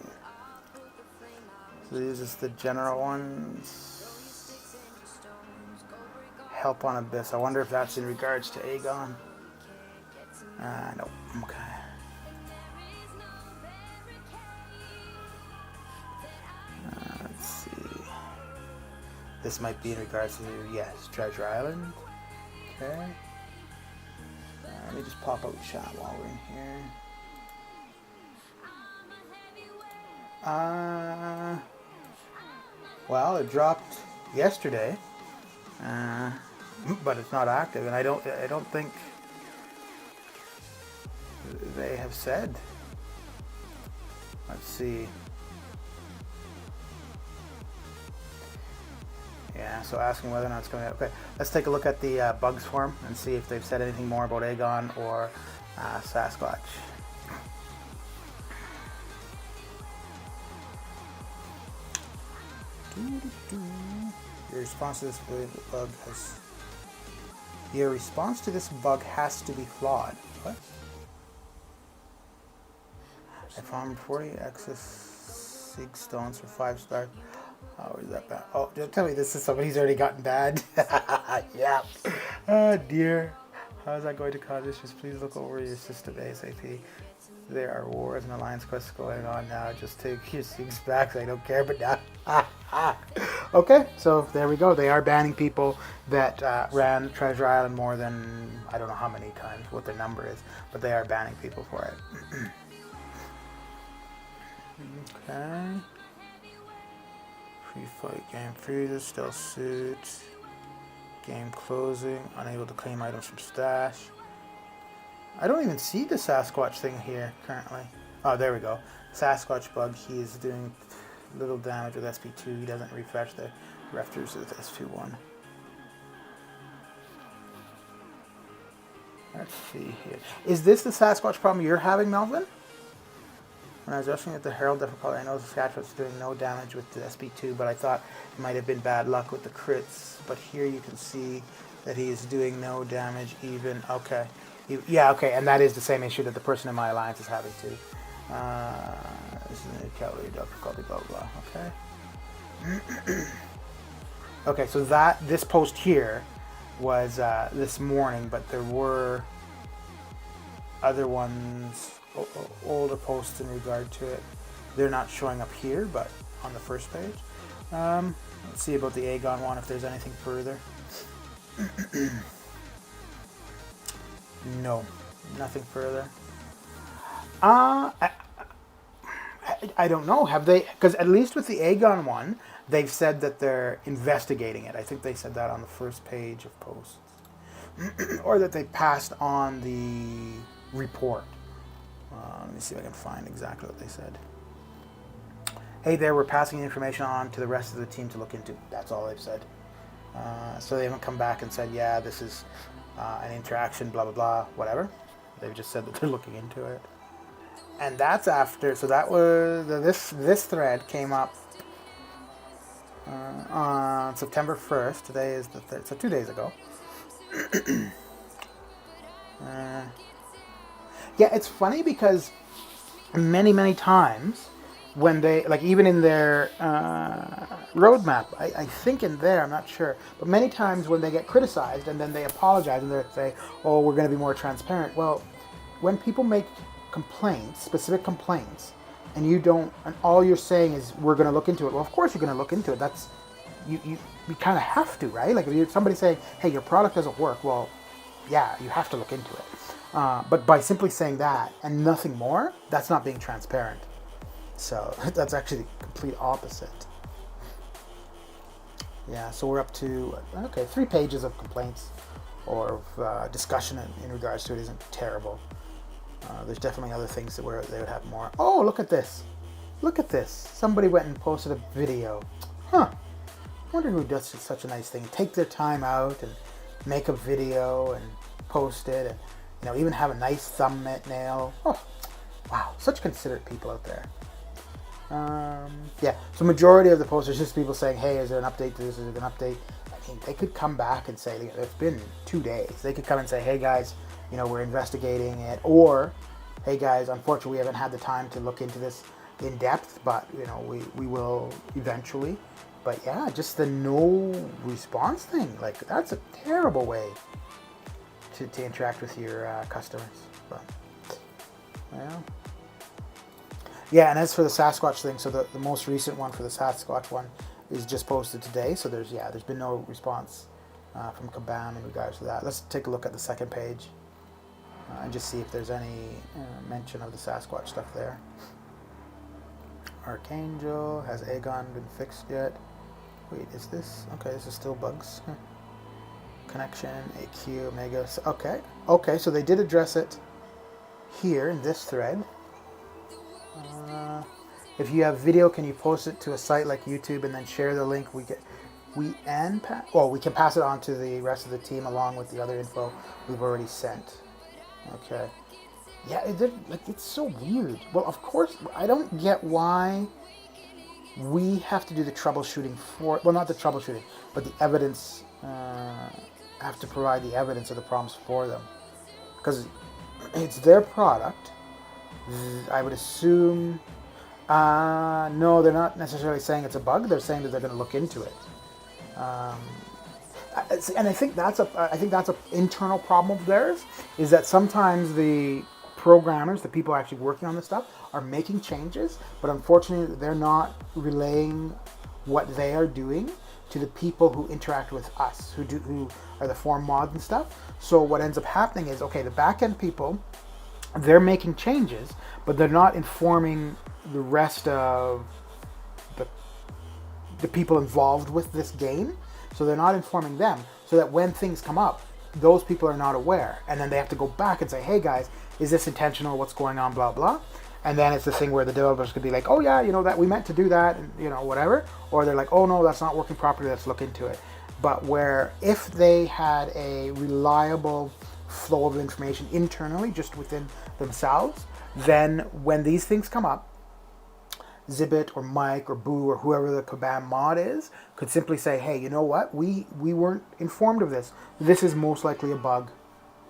So these are the general ones. Help on Abyss. I wonder if that's in regards to Aegon. No. Okay. Let's see. This might be in regards to, yes, Treasure Island. Okay. Let me just pop out the chat while we're in here. Well, it dropped yesterday, but it's not active, and I don't think they have said. Let's see. Yeah, so asking whether or not it's coming out. Okay, let's take a look at the bugs forum and see if they've said anything more about Aegon or Sasquatch. Your response to this bug has... Your response to this bug has to be flawed. What? I found 40 excess sig stones for 5 stars. Oh, is that bad? Oh, don't tell me this is somebody who's already gotten bad. Yeah. Oh dear. How is that going to cause issues? Please look over your system ASAP. There are wars and alliance quests going on now. Just take your SIGs back. I don't care, but now. Okay, so there we go. They are banning people that ran Treasure Island more than, I don't know how many times, what the number is, but they are banning people for it. Okay. Free fight game freezes, stealth suit, game closing, unable to claim items from stash. I don't even see the Sasquatch thing here currently. Oh, there we go. Sasquatch bug. He is doing little damage with SP2. He doesn't refresh the Raptors with SP1. Let's see here. Is this the Sasquatch problem you're having, Melvin? When I was rushing at the Herald difficulty, I know Saskatchewan's doing no damage with the SP2, but I thought it might have been bad luck with the crits. But here you can see that he is doing no damage even. Okay. Yeah, okay, and that is the same issue that the person in my alliance is having too. This is a cavalry difficulty, blah, blah, okay. Okay, so this post here was this morning, but there were other ones, older posts in regard to it. They're not showing up here, but on the first page. Let's see about the Aegon one, if there's anything further. No, nothing further. I don't know. Have they? Because at least with the Aegon one, they've said that they're investigating it. I think they said that on the first page of posts. Or that they passed on the report. Let me see if I can find exactly what they said. Hey there, we're passing the information on to the rest of the team to look into. That's all they've said. So they haven't come back and said, yeah, this is an interaction, blah, blah, blah, whatever. They've just said that they're looking into it. And that's after, so that was, this thread came up on September 1st. Today is the 3rd, so 2 days ago. Yeah, it's funny because many times when they, like even in their roadmap, I think in there, I'm not sure, but many times when they get criticized and then they apologize and they say, oh, we're going to be more transparent. Well, when people make complaints, specific complaints, and you don't, and all you're saying is we're going to look into it. Well, of course you're going to look into it. That's, you kind of have to, right? Like if somebody's saying, hey, your product doesn't work, well, yeah, you have to look into it. But by simply saying that and nothing more, that's not being transparent. So that's actually the complete opposite. Yeah, so we're up to, okay, 3 pages of complaints or discussion in regards to it isn't terrible. There's definitely other things that where they would have more. Oh, look at this. Look at this. Somebody went and posted a video. Huh. I wonder who does such a nice thing. Take their time out and make a video and post it, and even have a nice thumbnail. Oh, wow, such considerate people out there. Yeah, so majority of the posts is just people saying, hey, is there an update to this? Is there an update? I mean, they could come back and say, it's been 2 days. They could come and say, hey guys, we're investigating it, or hey guys, unfortunately we haven't had the time to look into this in depth, but we will eventually. But yeah, just the no response thing, like that's a terrible way to interact with your customers. But yeah, and as for the Sasquatch thing, so the most recent one for the Sasquatch one is just posted today. So there's been no response from Kabam in regards to that. Let's take a look at the second page and just see if there's any mention of the Sasquatch stuff there. Archangel, has Aegon been fixed yet? Wait, is this? Okay, this is still bugs. Connection, AQ, Omega. Okay, so they did address it here in this thread. If you have video, can you post it to a site like YouTube and then share the link? We can pass it on to the rest of the team along with the other info we've already sent. Okay. Yeah, it's so weird. Well, of course, I don't get why we have to do the troubleshooting not the troubleshooting, but the evidence, have to provide the evidence of the problems for them. Because it's their product. I would assume, no, they're not necessarily saying it's a bug. They're saying that they're going to look into it. And I think that's a internal problem of theirs, is that sometimes the programmers, the people actually working on this stuff, are making changes, but unfortunately they're not relaying what they are doing to the people who interact with us, who are the form mods and stuff. So what ends up happening is, okay, the back-end people, they're making changes, but they're not informing the rest of the people involved with this game. So they're not informing them, so that when things come up, those people are not aware. And then they have to go back and say, hey guys, is this intentional? What's going on? Blah, blah. And then it's the thing where the developers could be like, oh yeah, that we meant to do that, and whatever. Or they're like, oh no, that's not working properly, let's look into it. But where if they had a reliable flow of information internally, just within themselves, then when these things come up, Zibit or Mike or Boo or whoever the Kabam mod is could simply say, hey, you know what? We weren't informed of this. This is most likely a bug.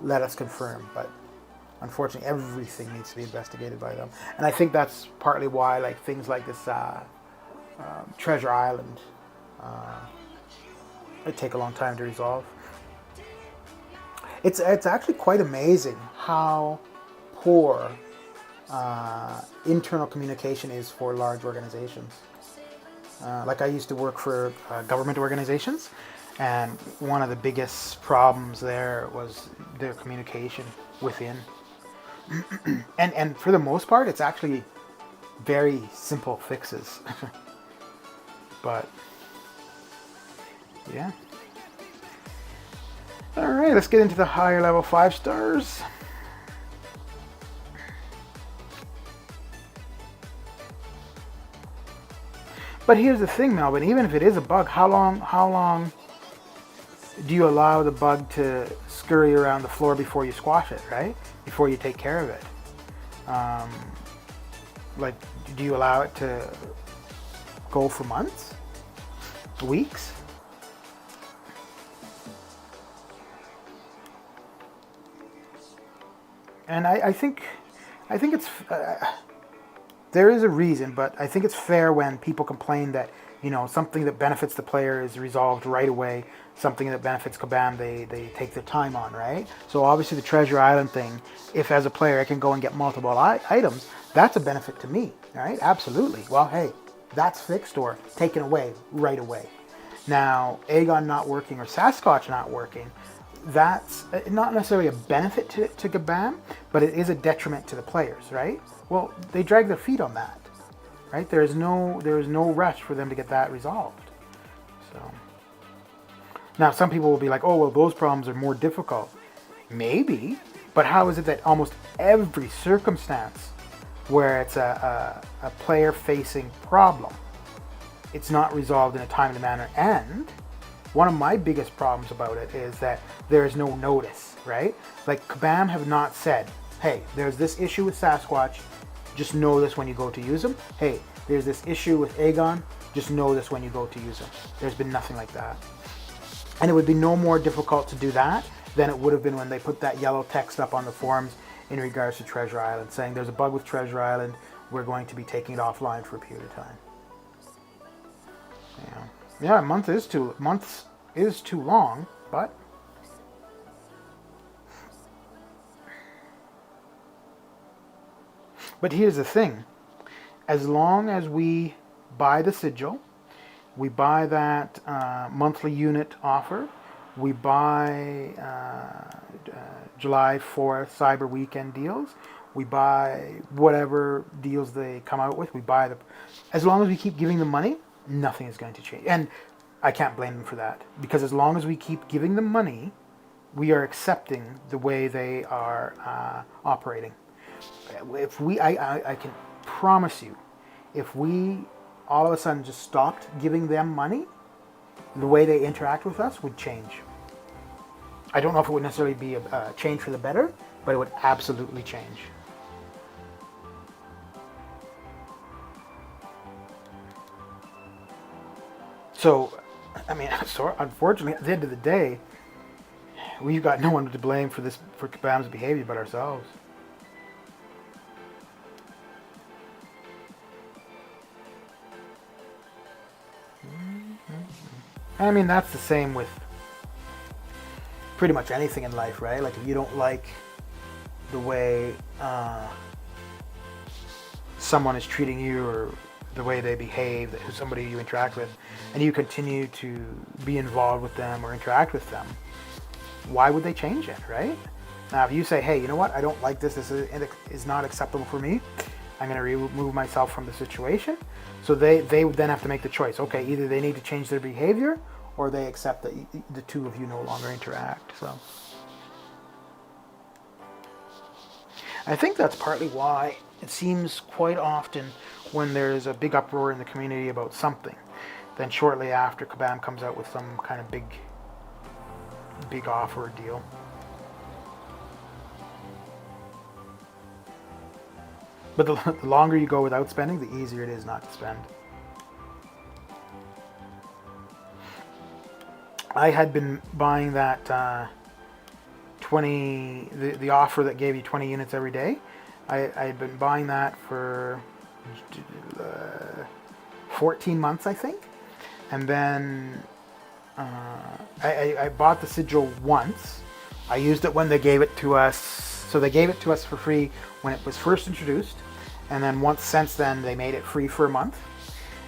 Let us confirm. But unfortunately, everything needs to be investigated by them. And I think that's partly why things like this Treasure Island it take a long time to resolve. It's actually quite amazing how poor internal communication is for large organizations. I used to work for government organizations, and one of the biggest problems there was their communication within. and for the most part, it's actually very simple fixes. But yeah. All right, let's get into the higher level 5 stars. But here's the thing, Melvin. Even if it is a bug, how long do you allow the bug to scurry around the floor before you squash it, right? Before you take care of it. Do you allow it to go for months? Weeks? And I think it's there is a reason, but I think it's fair when people complain that something that benefits the player is resolved right away. Something that benefits Kabam, they take their time on, right? So obviously the Treasure Island thing, if as a player I can go and get multiple items, that's a benefit to me, right? Absolutely. Well, hey, that's fixed or taken away right away. Now, Aegon not working or Sasquatch not working, that's not necessarily a benefit to Kabam, but it is a detriment to the players, right? Well, they drag their feet on that, right? There is no rush for them to get that resolved. So, Now, some people will be like, oh, well, those problems are more difficult. Maybe, but how is it that almost every circumstance where it's a player-facing problem, it's not resolved in a timely manner? And one of my biggest problems about it is that there is no notice, right? Like, Kabam have not said, hey, there's this issue with Sasquatch, just know this when you go to use them. Hey, there's this issue with Aegon, just know this when you go to use them. There's been nothing like that. And it would be no more difficult to do that than it would have been when they put that yellow text up on the forums in regards to Treasure Island, saying there's a bug with Treasure Island, we're going to be taking it offline for a period of time. Yeah, months is too long, but here's the thing. As long as we buy the sigil, we buy that monthly unit offer, we buy July 4th Cyber Weekend deals, we buy whatever deals they come out with, we buy the... As long as we keep giving them money, nothing is going to change. And I can't blame them for that, because as long as we keep giving them money, we are accepting the way they are operating. If we, I can promise you, if we all of a sudden just stopped giving them money, the way they interact with us would change. I don't know if it would necessarily be a change for the better, but it would absolutely change. So, I mean, unfortunately, at the end of the day, we've got no one to blame for Kabam's behavior but ourselves. I mean, that's the same with pretty much anything in life, right? Like, if you don't like the way someone is treating you or the way they behave, somebody you interact with, and you continue to be involved with them or interact with them, why would they change it, right? Now, if you say, hey, you know what, I don't like this, this is not acceptable for me, I'm going to remove myself from the situation. So they would then have to make the choice. Okay, either they need to change their behavior or they accept that the two of you no longer interact. So I think that's partly why it seems quite often when there's a big uproar in the community about something, then shortly after Kabam comes out with some kind of big offer or deal. But the longer you go without spending, the easier it is not to spend. I had been buying that the offer that gave you 20 units every day. I had been buying that for 14 months, I think. And then I bought the sigil once. I used it when they gave it to us. So they gave it to us for free when it was first introduced. And then once since then, they made it free for a month.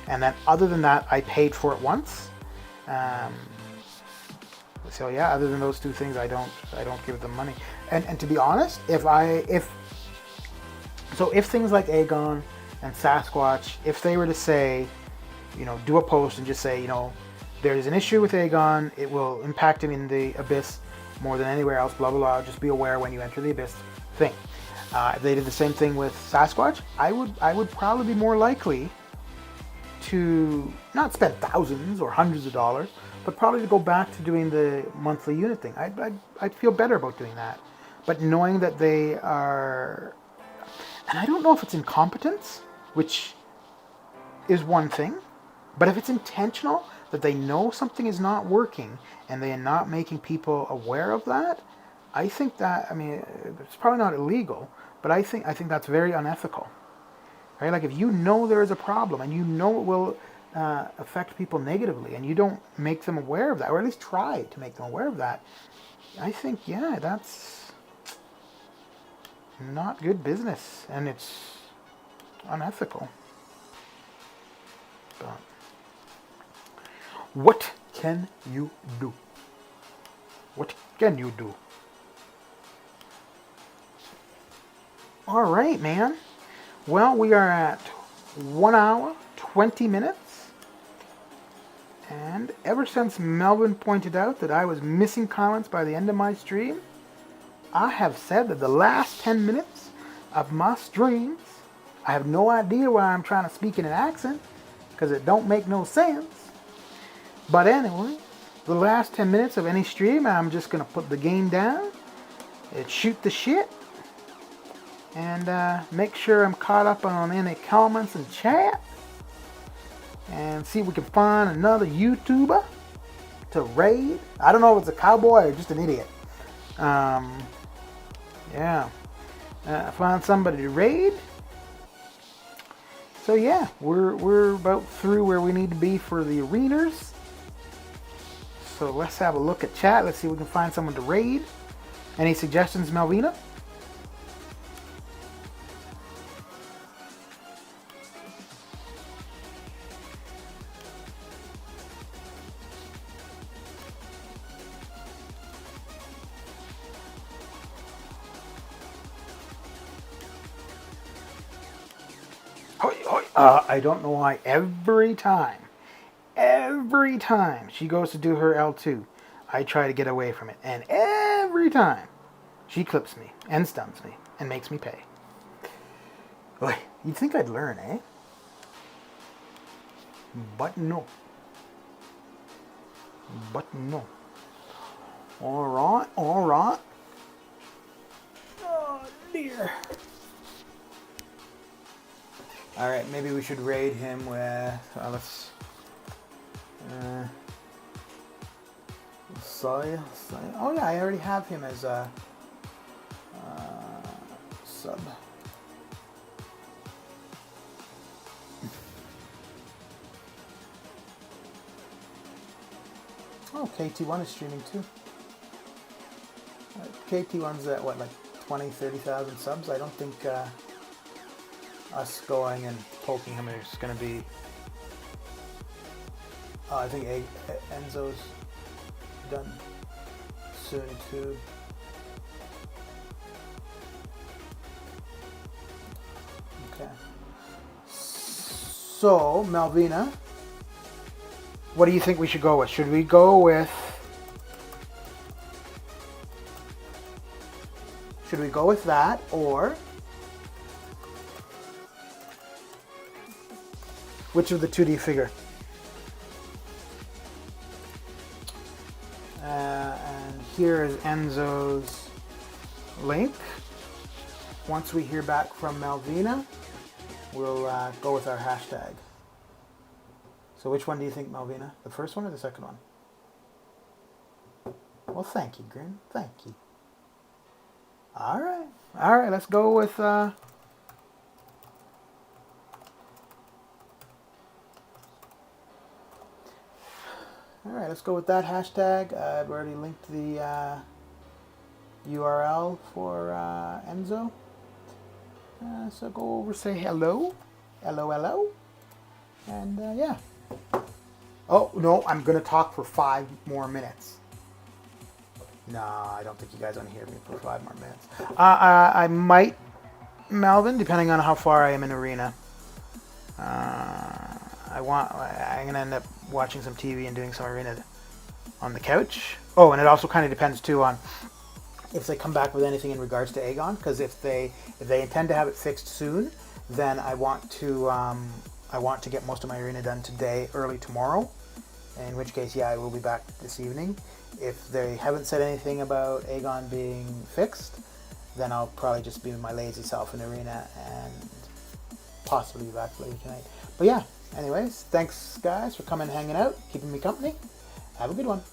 And then other than that, I paid for it once. So yeah, other than those two things, I don't give them money. And to be honest, if things like Aegon and Sasquatch, if they were to say, do a post and just say, there's an issue with Aegon, it will impact him in the Abyss more than anywhere else, blah, blah, blah, just be aware when you enter the Abyss thing. If they did the same thing with Sasquatch, I would probably be more likely to not spend thousands or hundreds of dollars, but probably to go back to doing the monthly unit thing. I'd feel better about doing that. But knowing that they are, and I don't know if it's incompetence, which is one thing, but if it's intentional, that they know something is not working and they are not making people aware of that, I think that, it's probably not illegal, but I think that's very unethical, right? Like, if you know there is a problem and you know it will affect people negatively and you don't make them aware of that, or at least try to make them aware of that, I think, yeah, that's not good business and it's unethical. But what can you do? What can you do? All right, man. Well, we are at 1 hour, 20 minutes. And ever since Melvin pointed out that I was missing comments by the end of my stream, I have said that the last 10 minutes of my streams, I have no idea why I'm trying to speak in an accent, because it don't make no sense. But anyway, the last 10 minutes of any stream, I'm just going to put the game down, and shoot the shit, and make sure I'm caught up on any comments and chat, and see if we can find another YouTuber to raid. I don't know if it's a cowboy or just an idiot. Yeah. Find somebody to raid. So yeah, we're about through where we need to be for the arenas. So let's have a look at chat. Let's see if we can find someone to raid. Any suggestions, Melvina? I don't know why every time she goes to do her L2, I try to get away from it. And every time she clips me and stuns me and makes me pay. Boy, you'd think I'd learn, eh? But no. But no. Alright. Oh dear. Alright, maybe we should raid him with, let's, Saya. Oh yeah, I already have him as a sub. Oh, KT1 is streaming too. KT1's at what, like 20, 30,000 subs? I don't think, us going and poking him is going to be... Oh, I think Enzo's done soon too. Okay. So, Melvina, what do you think we should go with? Should we go with... Should we go with that, or... Which of the two do you figure? And here is Enzo's link. Once we hear back from Melvina, we'll go with our hashtag. So which one do you think, Melvina? The first one or the second one? Well, thank you, Grin. Thank you. All right, let's go with... Alright, let's go with that hashtag. I've already linked the URL for Enzo. So go over, say hello. Hello. And yeah. Oh, no, I'm going to talk for 5 more minutes. No, I don't think you guys want to hear me for 5 more minutes. I might, Melvin, depending on how far I am in Arena. I'm going to end up watching some TV and doing some Arena on the couch. Oh, and it also kind of depends too on if they come back with anything in regards to Aegon, because if they intend to have it fixed soon, then I want to get most of my Arena done today, early tomorrow. In which case, yeah, I will be back this evening. If they haven't said anything about Aegon being fixed, then I'll probably just be my lazy self in Arena and possibly be back later tonight. But yeah. Anyways, thanks guys for coming and hanging out, keeping me company. Have a good one.